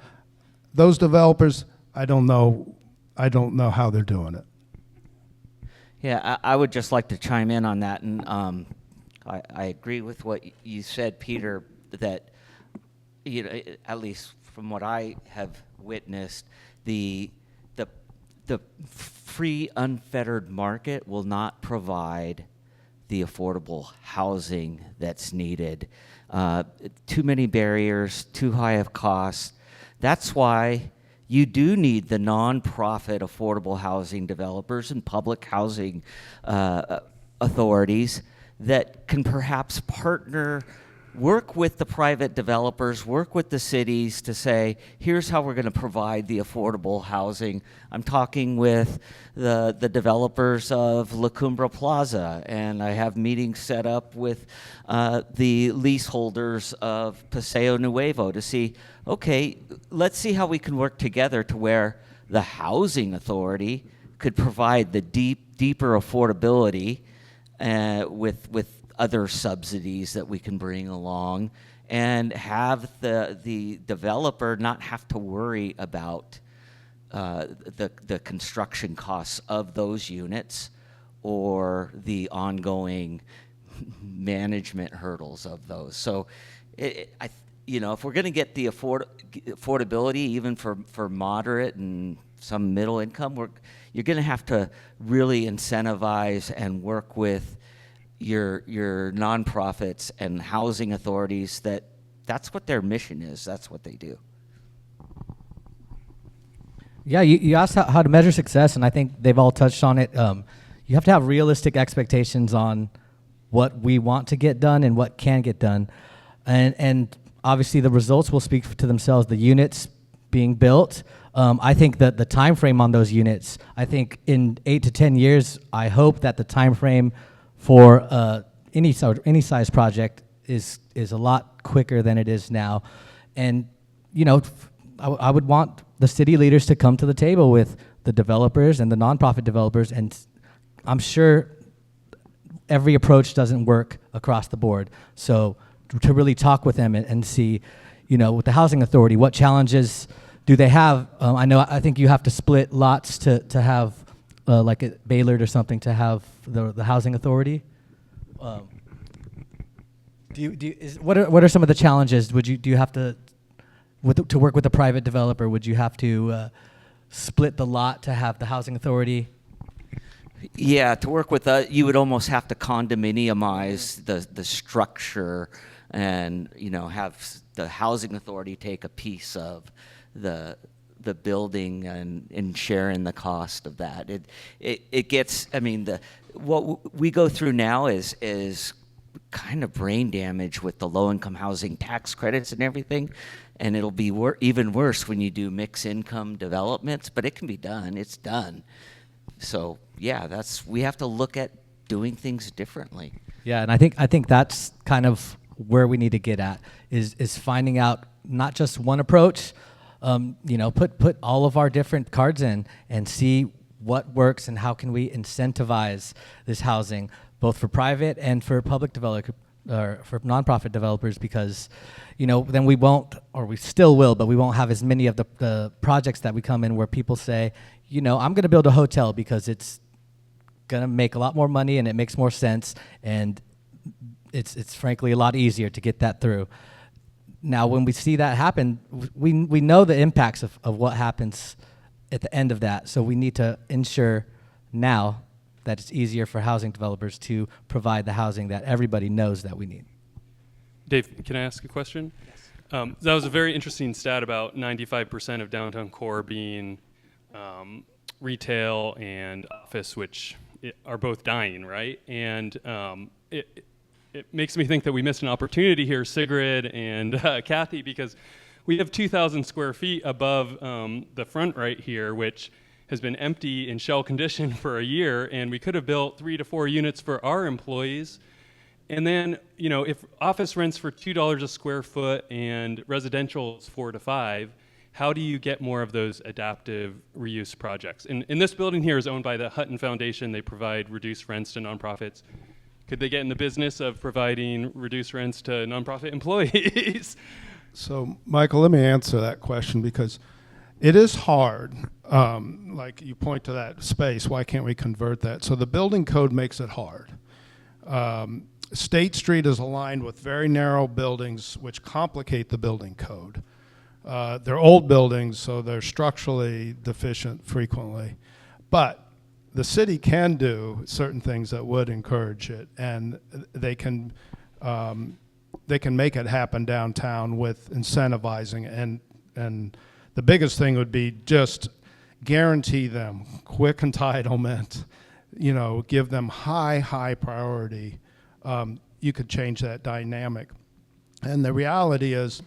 those developers, I don't know how they're doing it. Yeah, I would just like to chime in on that, and I agree with what you said, Peter. That at least from what I have witnessed, the free, unfettered market will not provide the affordable housing that's needed. Too many barriers, too high of costs. That's why you do need the nonprofit affordable housing developers and public housing authorities that can perhaps partner, work with the private developers, work with the cities to say, here's how we're going to provide the affordable housing. I'm talking with the developers of La Cumbra Plaza, and I have meetings set up with the leaseholders of Paseo Nuevo to see, okay, let's see how we can work together to where the housing authority could provide the deeper affordability with other subsidies that we can bring along, and have the developer not have to worry about the construction costs of those units or the ongoing management hurdles of those. So, if we're going to get the affordability, even for moderate and some middle income, you're going to have to really incentivize and work with your nonprofits and housing authorities. That's what their mission is. That's what they do. Yeah, you asked how to measure success, and I think they've all touched on it. You have to have realistic expectations on what we want to get done and what can get done. And obviously the results will speak to themselves. The units being built, I think that the time frame on those units, I think in 8 to 10 years, I hope that the time frame for any size project is a lot quicker than it is now. And I would want the city leaders to come to the table with the developers and the nonprofit developers, and I'm sure every approach doesn't work across the board. So to really talk with them and see, with the housing authority, what challenges do they have? I think you have to split lots to have like at Baylord or something to have the housing authority. What are some of the challenges? Do you have to work with a private developer? Would you have to split the lot to have the housing authority? Yeah, to work with you would almost have to condominiumize the structure, and have the housing authority take a piece of the building and share in the cost of that. It gets, what we go through now is kind of brain damage with the low-income housing tax credits and everything, and it'll be even worse when you do mixed income developments, but it can be done. It's done. So yeah, we have to look at doing things differently. Yeah, and I think that's kind of where we need to get at is finding out not just one approach. Put all of our different cards in and see what works and how can we incentivize this housing, both for private and for public developer or for nonprofit developers, because then we won't, or we still will, but we won't have as many of the projects that we come in where people say, I'm going to build a hotel because it's going to make a lot more money and it makes more sense, and it's frankly a lot easier to get that through. Now, when we see that happen, we know the impacts of what happens at the end of that. So we need to ensure now that it's easier for housing developers to provide the housing that everybody knows that we need. Dave, can I ask a question? Yes. That was a very interesting stat about 95% of downtown core being retail and office, which are both dying, right? And it makes me think that we missed an opportunity here, Sigrid and Kathy, because we have 2,000 square feet above the front right here, which has been empty in shell condition for a year, and we could have built 3 to 4 units for our employees. And then, you know, if office rents for $2 a square foot and residential is 4 to 5, how do you get more of those adaptive reuse projects? And this building here is owned by the Hutton Foundation. They provide reduced rents to nonprofits. Could they get in the business of providing reduced rents to nonprofit employees? So, Michael, let me answer that question, because it is hard. Like you point to that space, why can't we convert that? So the building code makes it hard. State Street is aligned with very narrow buildings, which complicate the building code. They're old buildings, so they're structurally deficient frequently. But the city can do certain things that would encourage it, and they can make it happen downtown with incentivizing. And the biggest thing would be just guarantee them quick entitlement, you know, give them high priority. You could change that dynamic. And the reality is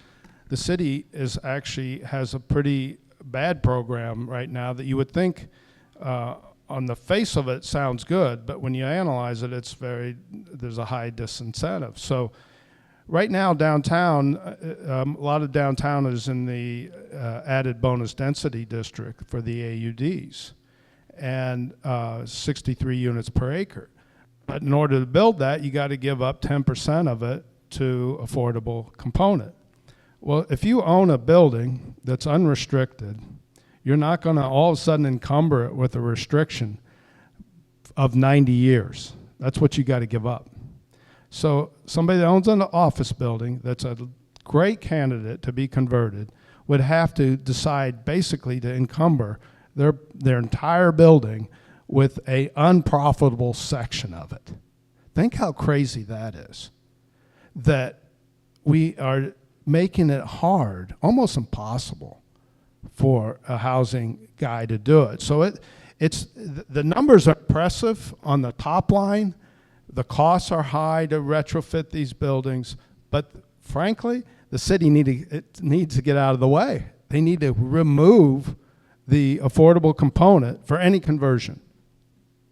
the city has a pretty bad program right now that you would think on the face of it sounds good, but when you analyze it, there's a high disincentive. So right now downtown, a lot of downtown is in the added bonus density district for the AUDs, and 63 units per acre. But in order to build that, you got to give up 10% of it to affordable component. Well, if you own a building that's unrestricted, you're not going to all of a sudden encumber it with a restriction of 90 years. That's what you got to give up. So somebody that owns an office building that's a great candidate to be converted would have to decide basically to encumber their entire building with a unprofitable section of it. Think how crazy that is. That we are making it hard, almost impossible, for a housing guy to do it. So the numbers are impressive on the top line. The costs are high to retrofit these buildings, but frankly, the city needs to get out of the way. They need to remove the affordable component for any conversion.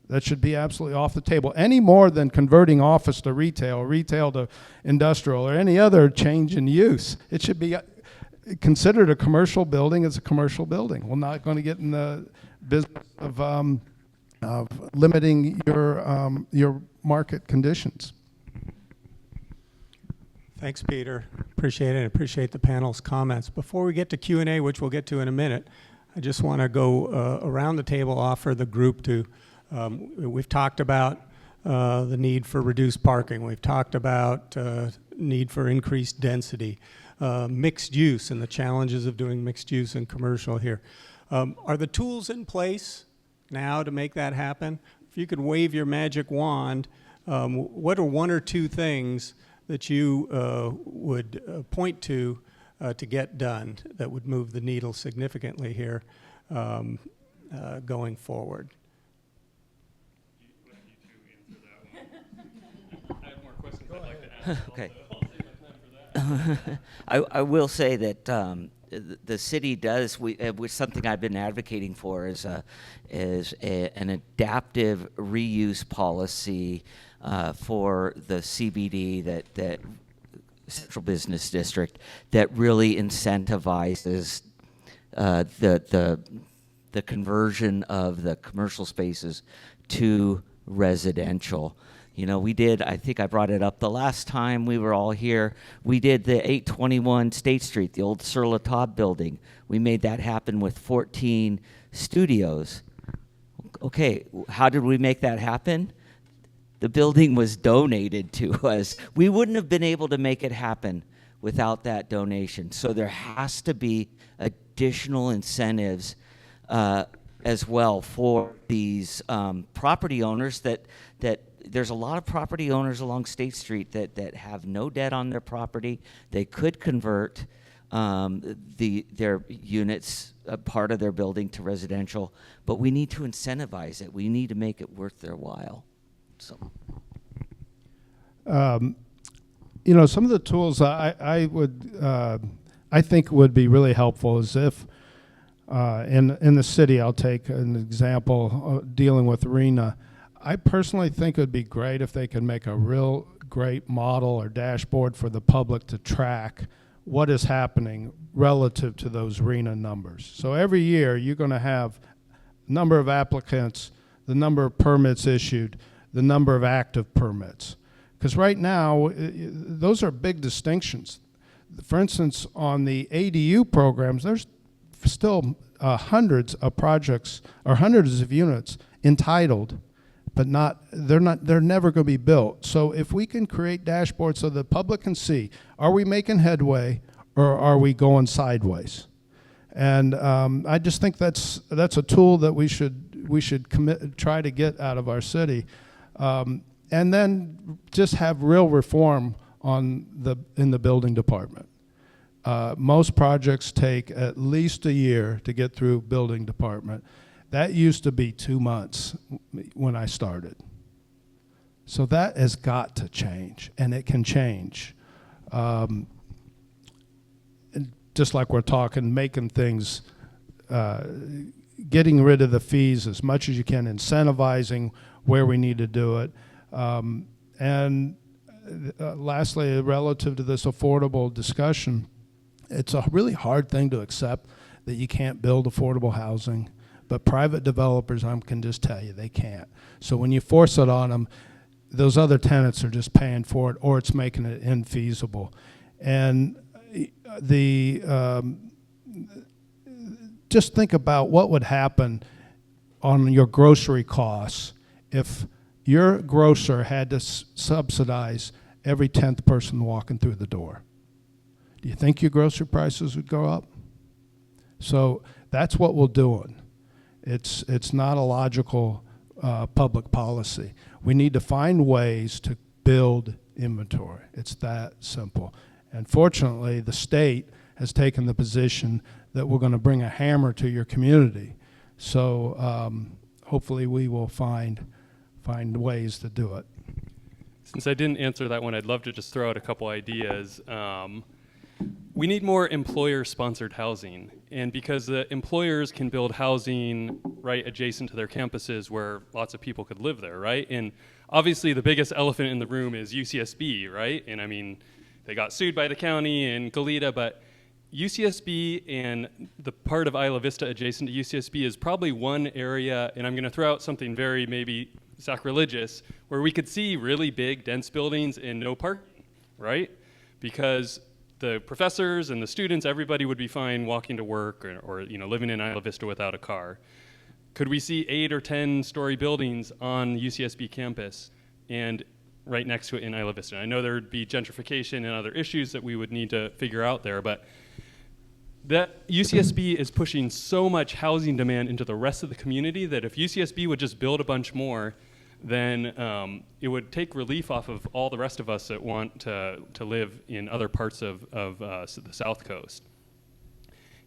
That should be absolutely off the table, any more than converting office to retail to industrial, or any other change in use. It should be considered a commercial building as a commercial building. We're not going to get in the business of limiting your market conditions. Thanks, Peter. Appreciate it, and appreciate the panel's comments. Before we get to Q&A, which we'll get to in a minute, I just want to go around the table, offer the group to, we've talked about the need for reduced parking. We've talked about need for increased density, mixed use, and the challenges of doing mixed use and commercial here. Are the tools in place now to make that happen? If you could wave your magic wand, what are one or two things that you would point to get done that would move the needle significantly here going forward? I have more questions I'd like to ask. Okay. I'll save my time for that. I will say that the city does, which something I've been advocating for, is an adaptive reuse policy for the CBD, that Central Business District, that really incentivizes the conversion of the commercial spaces to residential. You know, we did, I think I brought it up the last time we were all here, we did the 821 State Street, the old Sur La Table building. We made that happen with 14 studios. Okay, how did we make that happen? The building was donated to us. We wouldn't have been able to make it happen without that donation. So there has to be additional incentives as well for these property owners that there's a lot of property owners along State Street that have no debt on their property. They could convert their units, a part of their building, to residential, but we need to incentivize it. We need to make it worth their while. So, you know, some of the tools I think would be really helpful is if In the city, I'll take an example dealing with RENA. I personally think it would be great if they could make a real great model or dashboard for the public to track what is happening relative to those RENA numbers. So every year you're going to have number of applicants, the number of permits issued, the number of active permits. Because right now, those are big distinctions. For instance, on the ADU programs, there's still hundreds of projects or hundreds of units entitled, but they're never going to be built. So if we can create dashboards so the public can see, are we making headway or are we going sideways? And I just think that's a tool that we should try to get out of our city, and then just have real reform in the building department. Most projects take at least a year to get through building department. That used to be 2 months when I started. So that has got to change, and it can change. And just like we're talking, making things, getting rid of the fees as much as you can, incentivizing where we need to do it. Lastly, relative to this affordable discussion, it's a really hard thing to accept that you can't build affordable housing, but private developers, I can just tell you, they can't. So when you force it on them, those other tenants are just paying for it, or it's making it infeasible. And just think about what would happen on your grocery costs if your grocer had to subsidize every 10th person walking through the door. Do you think your grocery prices would go up? So that's what we're doing. It's not a logical public policy. We need to find ways to build inventory. It's that simple. And fortunately, the state has taken the position that we're going to bring a hammer to your community. So hopefully we will find ways to do it. Since I didn't answer that one, I'd love to just throw out a couple ideas. We need more employer-sponsored housing. And because the employers can build housing right adjacent to their campuses where lots of people could live there, right? And obviously the biggest elephant in the room is UCSB, right? And I mean, they got sued by the county and Goleta, but UCSB and the part of Isla Vista adjacent to UCSB is probably one area, and I'm going to throw out something very maybe sacrilegious, where we could see really big, dense buildings and no parking, right? Because the professors and the students, everybody would be fine walking to work or living in Isla Vista without a car. Could we see 8 or 10-story buildings on UCSB campus and right next to it in Isla Vista? I know there would be gentrification and other issues that we would need to figure out there, but that UCSB is pushing so much housing demand into the rest of the community that if UCSB would just build a bunch more, then it would take relief off of all the rest of us that want to live in other parts of the South Coast.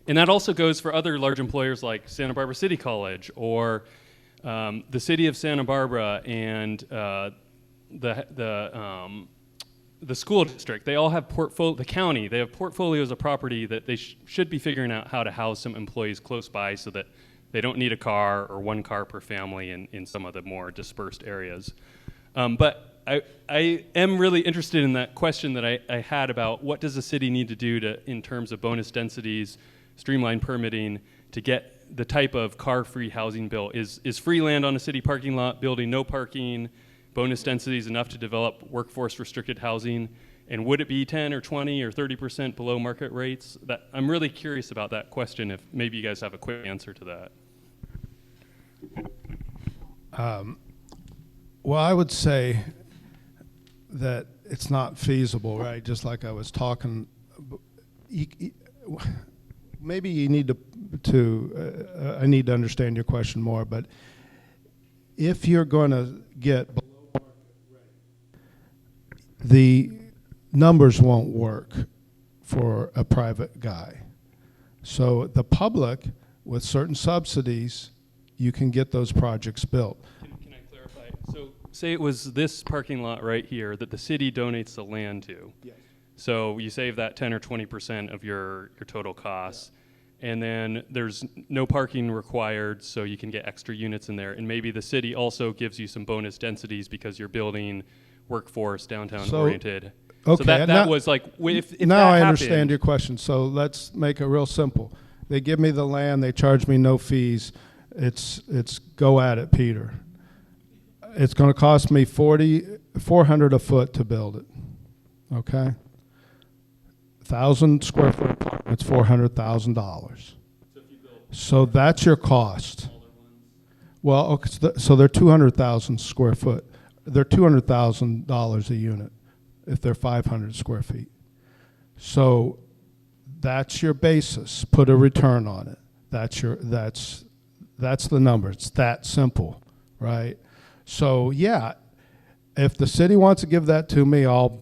And that also goes for other large employers like Santa Barbara City College or the city of Santa Barbara and the school district. They all have the county, they have portfolios of property that they should be figuring out how to house some employees close by so that they don't need a car or one car per family in some of the more dispersed areas. But I am really interested in that question that I had about what does the city need to do in terms of bonus densities, streamline permitting, to get the type of car-free housing built. Is free land on a city parking lot, building no parking, bonus densities enough to develop workforce-restricted housing? And would it be 10 or 20 or 30% below market rates? I'm really curious about that question, if maybe you guys have a quick answer to that. Well, I would say that it's not feasible, right? Just like I was talking, maybe you need I need to understand your question more, but if you're going to get below market rate, the numbers won't work for a private guy. So the public, with certain subsidies, you can get those projects built. Can I clarify? So say it was this parking lot right here that the city donates the land to. Yes. So you save that 10 or 20% of your total costs. Yeah. and then there's no parking required, so you can get extra units in there. And maybe the city also gives you some bonus densities because you're building workforce, downtown oriented. Okay, So that now- was like, if Now that I happened, understand your question. So let's make it real simple. They give me the land, they charge me no fees. It's go at it, Peter. It's going to cost me $400 a foot to build it. Okay? 1,000 square foot apartment, it's $400,000. So that's your cost. Well, okay, so they're 200,000 square foot. They're $200,000 a unit if they're 500 square feet. So that's your basis. Put a return on it. That's the number. It's that simple, right? So yeah, if the city wants to give that to me, I'll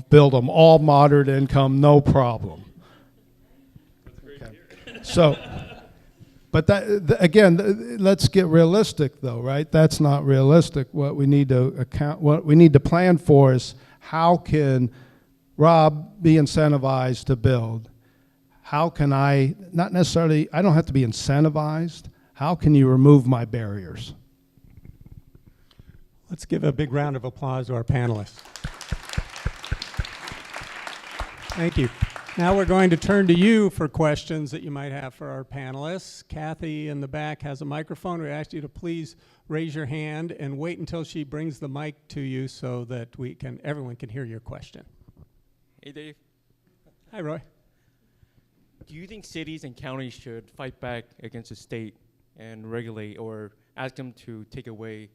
build them all moderate income, no problem. Okay. So, but let's get realistic though, right? That's not realistic. What we need to plan for is how can Rob be incentivized to build? How can I don't have to be incentivized. How can you remove my barriers? Let's give a big round of applause to our panelists. Thank you. Now we're going to turn to you for questions that you might have for our panelists. Kathy in the back has a microphone. We ask you to please raise your hand and wait until she brings the mic to you so that everyone can hear your question. Hey, Dave. Hi, Roy. Do you think cities and counties should fight back against the state and regulate or ask them to take away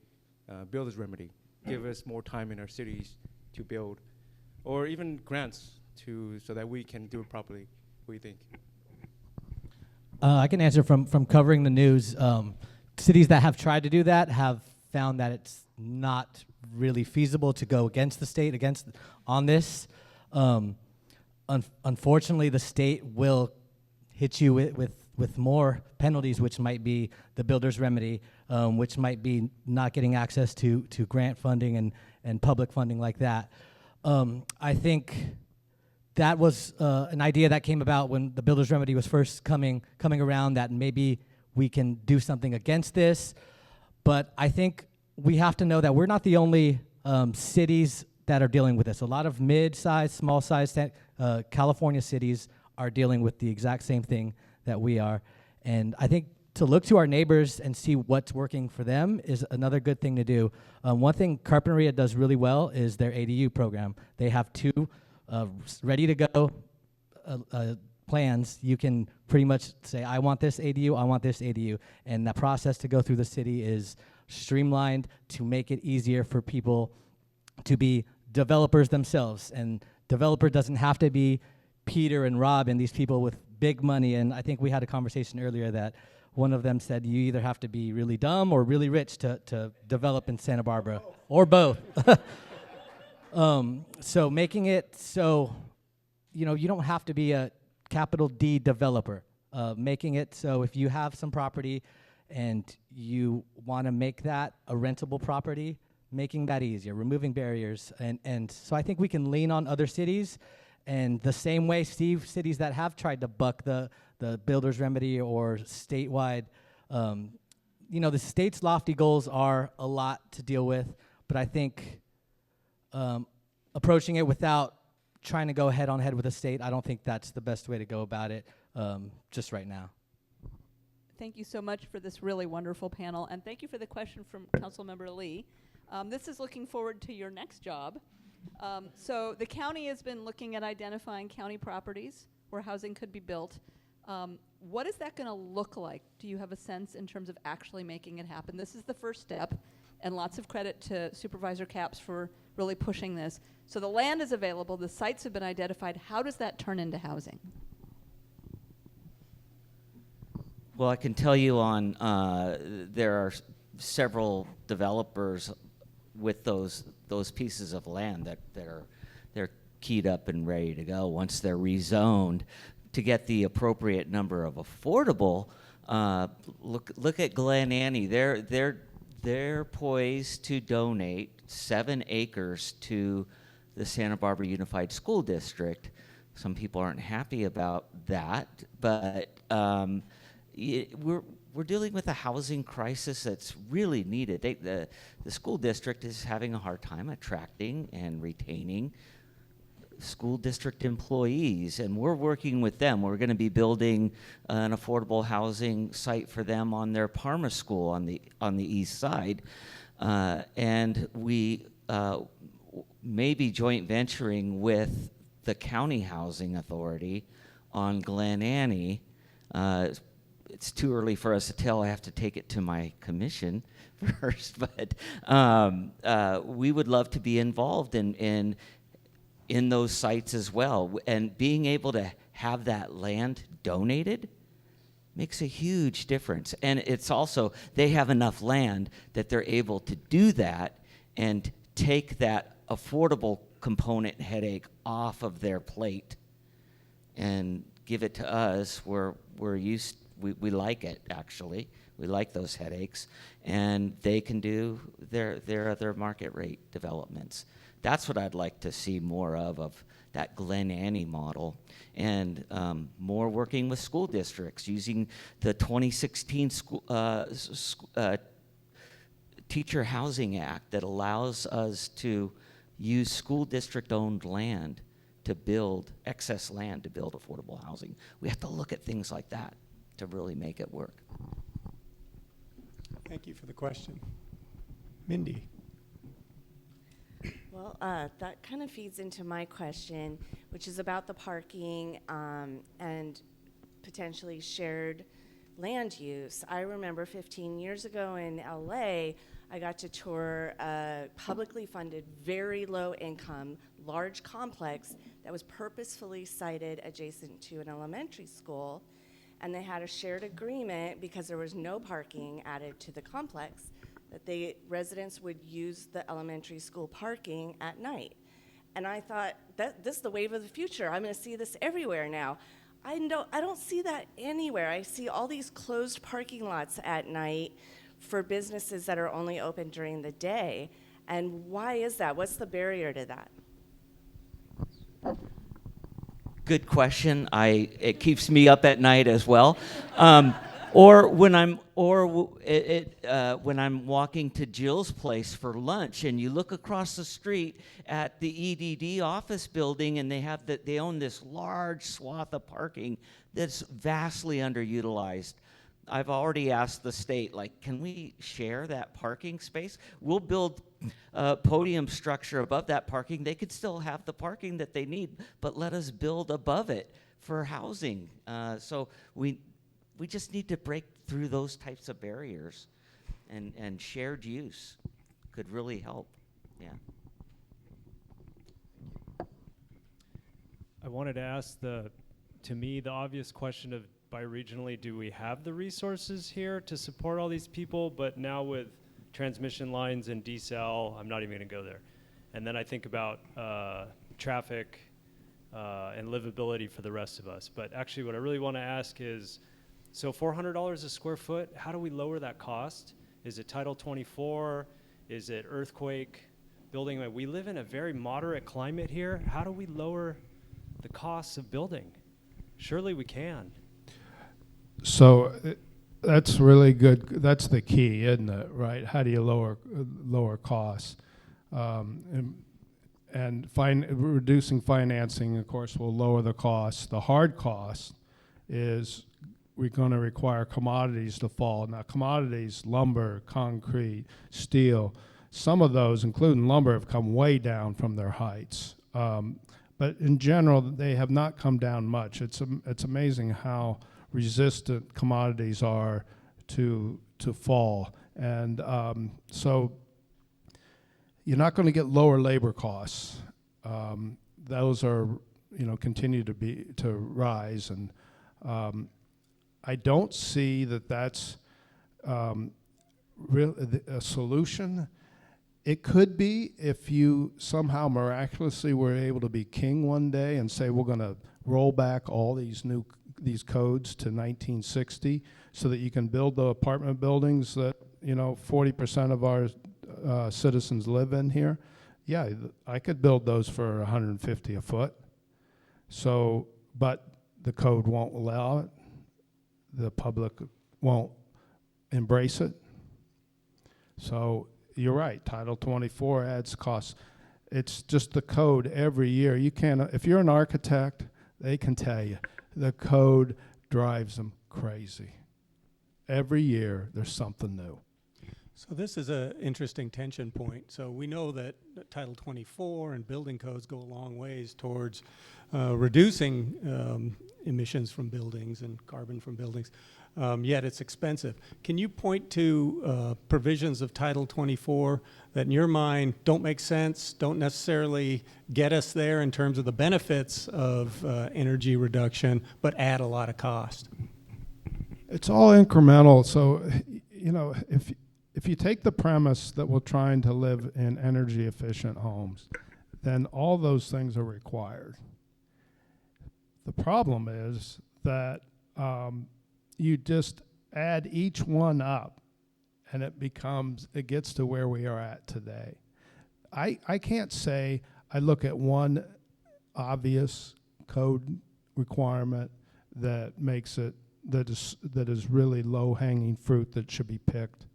builder's remedy, give us more time in our cities to build, or even grants so that we can do it properly? What do you think? I can answer from covering the news. Cities that have tried to do that have found that it's not really feasible to go against the state on this. Unfortunately, the state will hit you with more penalties, which might be the builder's remedy, which might be not getting access to grant funding and public funding like that. I think that was an idea that came about when the builder's remedy was first coming around, that maybe we can do something against this. But I think we have to know that we're not the only cities that are dealing with this. A lot of mid-sized, small-sized California cities are dealing with the exact same thing that we are. And I think to look to our neighbors and see what's working for them is another good thing to do. One thing Carpinteria does really well is their ADU program. They have two ready to go plans. You can pretty much say, I want this ADU, I want this ADU. And the process to go through the city is streamlined to make it easier for people to be developers themselves. And developer doesn't have to be Peter and Rob and these people with big money. And I think we had a conversation earlier that one of them said you either have to be really dumb or really rich to develop in Santa Barbara, or both. So making it so, you don't have to be a capital D developer. Making it so if you have some property and you want to make that a rentable property, making that easier, removing barriers. And so I think we can lean on other cities. And the same way, Steve, cities that have tried to buck the builder's remedy or statewide, the state's lofty goals are a lot to deal with, but I think approaching it without trying to go head on head with the state, I don't think that's the best way to go about it just right now. Thank you so much for this really wonderful panel, and thank you for the question from Councilmember Lee. This is looking forward to your next job. So the county has been looking at identifying county properties where housing could be built. What is that going to look like? Do you have a sense in terms of actually making it happen? This is the first step, and lots of credit to Supervisor Capps for really pushing this. So the land is available, the sites have been identified. How does that turn into housing? Well, I can tell you there are several developers with those pieces of land they're keyed up and ready to go once they're rezoned to get the appropriate number of affordable. Look at Glen Annie. They're poised to donate 7 acres to the Santa Barbara Unified School District Some people aren't happy about that, but we're dealing with a housing crisis that's really needed. The school district is having a hard time attracting and retaining school district employees, and we're working with them. We're going to be building an affordable housing site for them on their Parma school on the east side, and we may be joint venturing with the County Housing Authority on Glen Annie. It's too early for us to tell. I have to take it to my commission first, but we would love to be involved in those sites as well. And being able to have that land donated makes a huge difference. And it's also, they have enough land that they're able to do that and take that affordable component headache off of their plate and give it to us. We like it, actually. We like those headaches, and they can do their other market rate developments. That's what I'd like to see more of that Glen Annie model, and more working with school districts using the 2016 Teacher Housing Act that allows us to use school district-owned land to build, excess land to build affordable housing. We have to look at things like that to really make it work. Thank you for the question. Mindy. Well, that kind of feeds into my question, which is about the parking and potentially shared land use. I remember 15 years ago in LA, I got to tour a publicly funded, very low income, large complex that was purposefully sited adjacent to an elementary school. And they had a shared agreement, because there was no parking added to the complex, that the residents would use the elementary school parking at night. And I thought, this is the wave of the future. I'm going to see this everywhere now. I don't see that anywhere. I see all these closed parking lots at night for businesses that are only open during the day. And why is that? What's the barrier to that? Good question. It keeps me up at night as well. Or when I'm walking to Jill's place for lunch, and you look across the street at the EDD office building, and they own this large swath of parking that's vastly underutilized. I've already asked the state, can we share that parking space? We'll build a podium structure above that parking. They could still have the parking that they need, but let us build above it for housing. So we just need to break through those types of barriers, and shared use could really help. Yeah. I wanted to ask to me, the obvious question of, bi-regionally, do we have the resources here to support all these people? But now with transmission lines and decel, I'm not even going to go there. And then I think about traffic and livability for the rest of us. But actually what I really want to ask is, so $400 a square foot, how do we lower that cost? Is it Title 24? Is it earthquake building? We live in a very moderate climate here. How do we lower the costs of building? Surely we can. So that's really good. That's the key, isn't it? Right? How do you lower costs? And reducing financing, of course, will lower the costs. The hard cost is we're going to require commodities to fall. Now, commodities, lumber, concrete, steel, some of those, including lumber, have come way down from their heights. But in general, they have not come down much. It's amazing how resistant commodities are to fall. And so you're not going to get lower labor costs. Those are, continue to rise. And I don't see that that's a solution. It could be if you somehow miraculously were able to be king one day and say, we're going to roll back all these codes to 1960 so that you can build the apartment buildings that 40% of our citizens live in here. Yeah, I could build those for $150 a foot. So, but the code won't allow it. The public won't embrace it. So you're right, Title 24 adds costs. It's just the code every year. You can't, if you're an architect, they can tell you, the code drives them crazy. Every year, there's something new. So this is an interesting tension point. So we know that Title 24 and building codes go a long ways towards reducing emissions from buildings and carbon from buildings, yet it's expensive. Can you point to provisions of Title 24 that in your mind don't make sense, don't necessarily get us there in terms of the benefits of energy reduction, but add a lot of cost? It's all incremental. So, you know, if you take the premise that we're trying to live in energy efficient homes, then all those things are required. The problem is that you just add each one up and it gets to where we are at today. I can't say I look at one obvious code requirement that makes it, that is really low-hanging fruit that should be picked.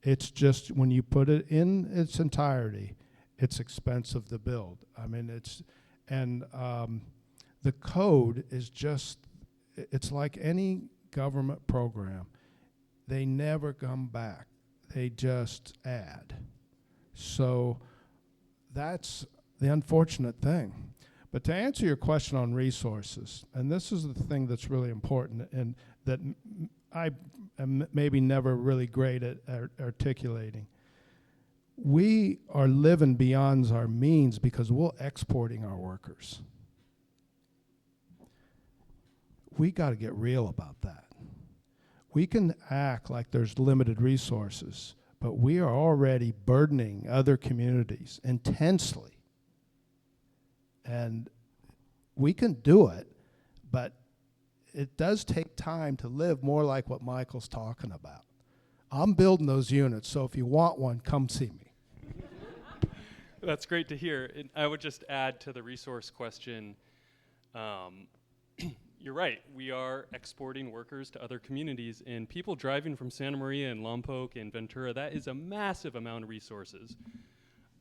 It's just when you put it in its entirety, it's expensive to build. I mean, the code is just, it's like any government program. They never come back. They just add. So that's the unfortunate thing. But to answer your question on resources, and this is the thing that's really important and that I am maybe never really great at articulating. We are living beyond our means because we're exporting our workers. We got to get real about that. We can act like there's limited resources, but we are already burdening other communities intensely. And we can do it, but it does take time to live more like what Michael's talking about. I'm building those units, so if you want one, come see me. That's great to hear. And I would just add to the resource question, you're right, we are exporting workers to other communities, and people driving from Santa Maria and Lompoc and Ventura, that is a massive amount of resources.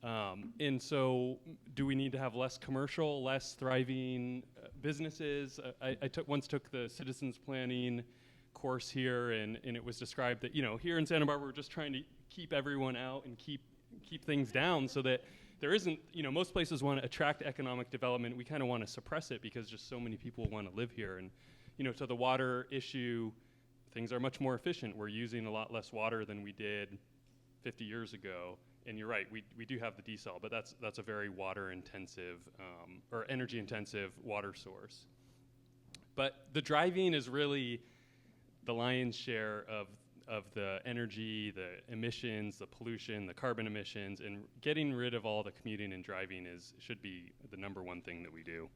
And so do we need to have less commercial, less thriving businesses? I once took the citizens planning course here, and it was described that, you know, here in Santa Barbara, we're just trying to keep everyone out and keep things down so that there isn't, you know, most places want to attract economic development. We kind of want to suppress it because just so many people want to live here. And, you know, to the water issue, things are much more efficient. We're using a lot less water than we did 50 years ago. And you're right, we do have the desal, but that's a very water intensive or energy intensive water source. But the driving is really the lion's share of the energy, the emissions, the pollution, the carbon emissions, and getting rid of all the commuting and driving should be the number one thing that we do.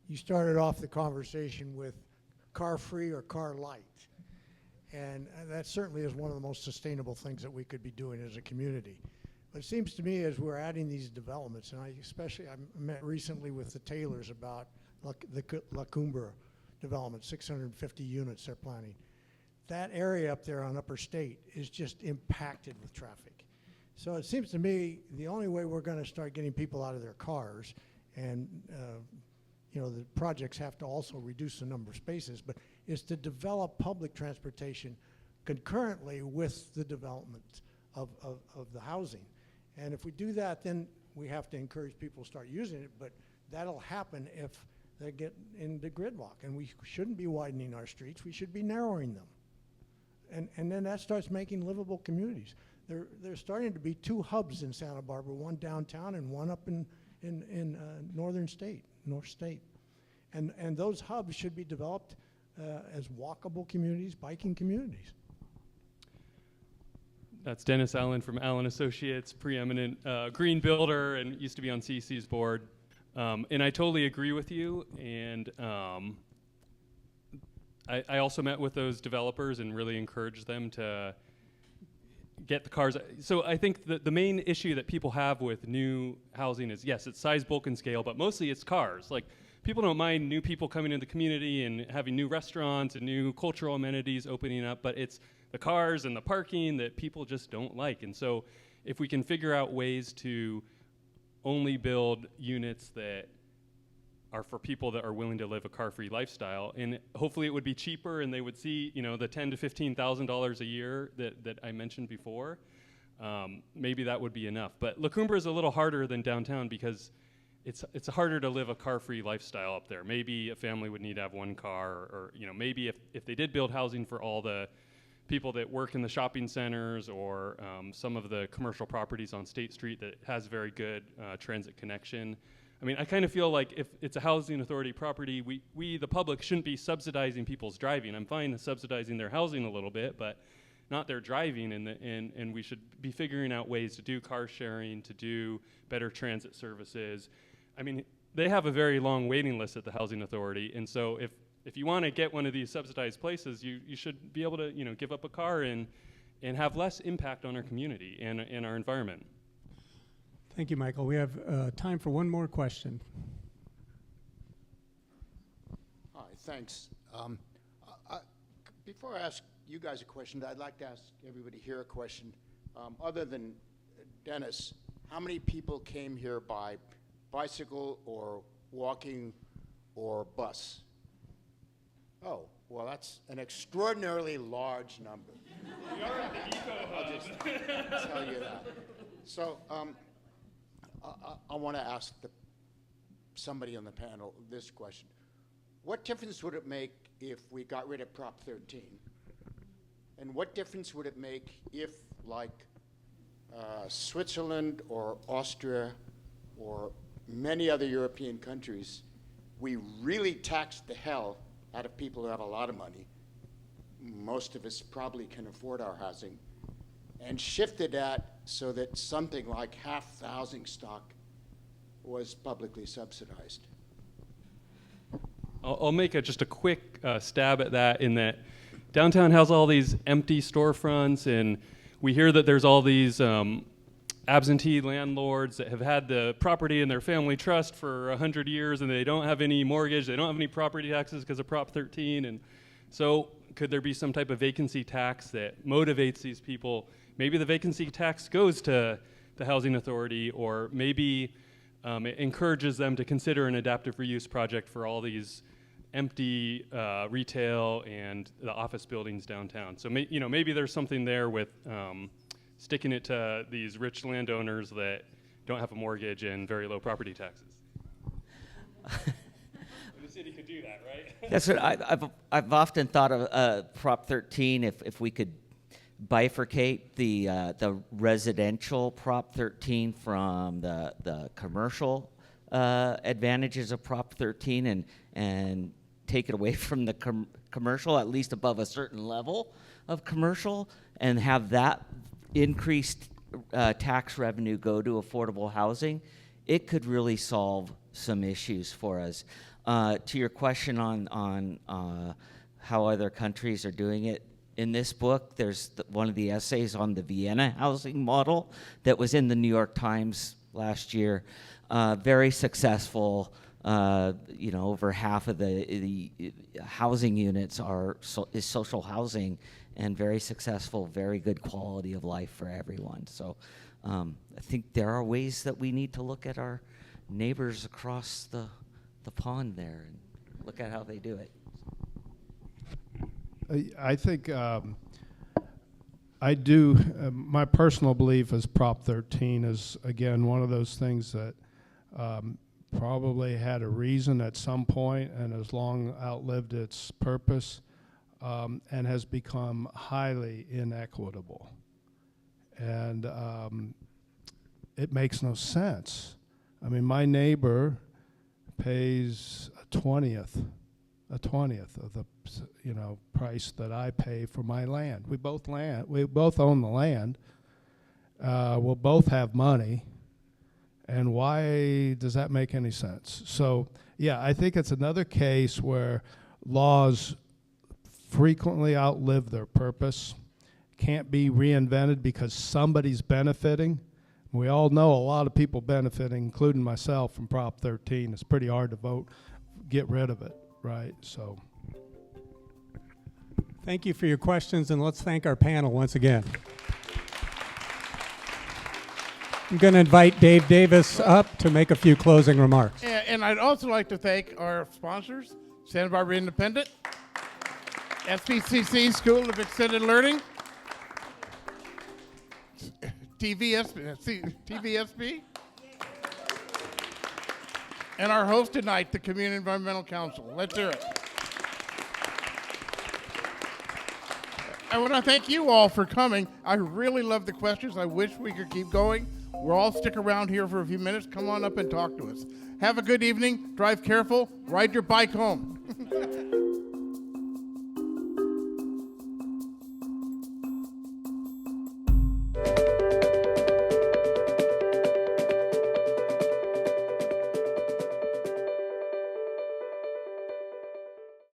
You started off the conversation with car-free or car-light. And that certainly is one of the most sustainable things that we could be doing as a community. But it seems to me as we're adding these developments, and I met recently with the Taylors about the La Cumbre development, 650 units they're planning. That area up there on Upper State is just impacted with traffic. So it seems to me the only way we're going to start getting people out of their cars, and you know, the projects have to also reduce the number of spaces, but is to develop public transportation concurrently with the development of the housing. And if we do that, then we have to encourage people to start using it, but that'll happen if they get into gridlock. And we shouldn't be widening our streets, we should be narrowing them. And then that starts making livable communities. There's starting to be two hubs in Santa Barbara, one downtown and one up in North State. And those hubs should be developed as walkable communities, biking communities. That's Dennis Allen from Allen Associates, preeminent green builder, and used to be on CEC's board. And I totally agree with you. And I also met with those developers and really encouraged them to get the cars. So I think the main issue that people have with new housing is, yes, it's size, bulk, and scale, but mostly it's cars. Like, people don't mind new people coming into the community and having new restaurants and new cultural amenities opening up, but it's the cars and the parking that people just don't like. And so if we can figure out ways to only build units that are for people that are willing to live a car-free lifestyle, and hopefully it would be cheaper and they would see, you know, the $10,000 to $15,000 a year that I mentioned before, maybe that would be enough. But La Cumbre is a little harder than downtown because it's harder to live a car-free lifestyle up there. Maybe a family would need to have one car, or you know, maybe if they did build housing for all the people that work in the shopping centers, or some of the commercial properties on State Street that has very good transit connection. I mean, I kind of feel like if it's a housing authority property, we the public shouldn't be subsidizing people's driving. I'm fine with subsidizing their housing a little bit, but not their driving, and we should be figuring out ways to do car sharing, to do better transit services. I mean, they have a very long waiting list at the housing authority, and so if you want to get one of these subsidized places, you should be able to, you know, give up a car and have less impact on our community and our environment. Thank you, Michael. We have time for one more question. Hi, thanks. Before I ask you guys a question, I'd like to ask everybody here a question. Other than Dennis, how many people came here by bicycle or walking or bus? Oh, well, that's an extraordinarily large number. We are at the eco I'll just tell you that. So I want to ask somebody on the panel this question. What difference would it make if we got rid of Prop 13? And what difference would it make if, like Switzerland or Austria or many other European countries, we really taxed the hell out of people who have a lot of money? Most of us probably can afford our housing, and shifted that so that something like half the housing stock was publicly subsidized. I'll make just a quick stab at that, in that downtown has all these empty storefronts, and we hear that there's all these absentee landlords that have had the property in their family trust for 100 years, and they don't have any mortgage, they don't have any property taxes because of Prop 13. And so could there be some type of vacancy tax that motivates these people? Maybe the vacancy tax goes to the housing authority, or maybe it encourages them to consider an adaptive reuse project for all these empty retail and the office buildings downtown. So maybe there's something there with sticking it to these rich landowners that don't have a mortgage and very low property taxes. The city could do that, right? That's what I've often thought of Prop 13. If we could bifurcate the residential Prop 13 from the commercial advantages of Prop 13, and take it away from the commercial, at least above a certain level of commercial, and have that increased tax revenue go to affordable housing, it could really solve some issues for us. To your question on how other countries are doing it, in this book, there's one of the essays on the Vienna housing model that was in the New York Times last year. Very successful. Over half of the housing units is social housing, and very successful, very good quality of life for everyone. So I think there are ways that we need to look at our neighbors across the pond there and look at how they do it. I think I do. My personal belief is Prop 13 is, again, one of those things that probably had a reason at some point and has long outlived its purpose, and has become highly inequitable. And it makes no sense. I mean, my neighbor pays a 20th of the price that I pay for my land. We both own the land. We'll both have money. And why does that make any sense? So, yeah, I think it's another case where laws frequently outlive their purpose, can't be reinvented because somebody's benefiting. We all know a lot of people benefiting, including myself, from Prop 13. It's pretty hard to vote, get rid of it, right? So. Thank you for your questions, and let's thank our panel once again. I'm going to invite Dave Davis up to make a few closing remarks. And I'd also like to thank our sponsors, Santa Barbara Independent, SBCC School of Extended Learning, TVSB, and our host tonight, the Community Environmental Council. Let's hear it. I want to thank you all for coming. I really love the questions. I wish we could keep going. We'll all stick around here for a few minutes. Come on up and talk to us. Have a good evening. Drive careful. Ride your bike home.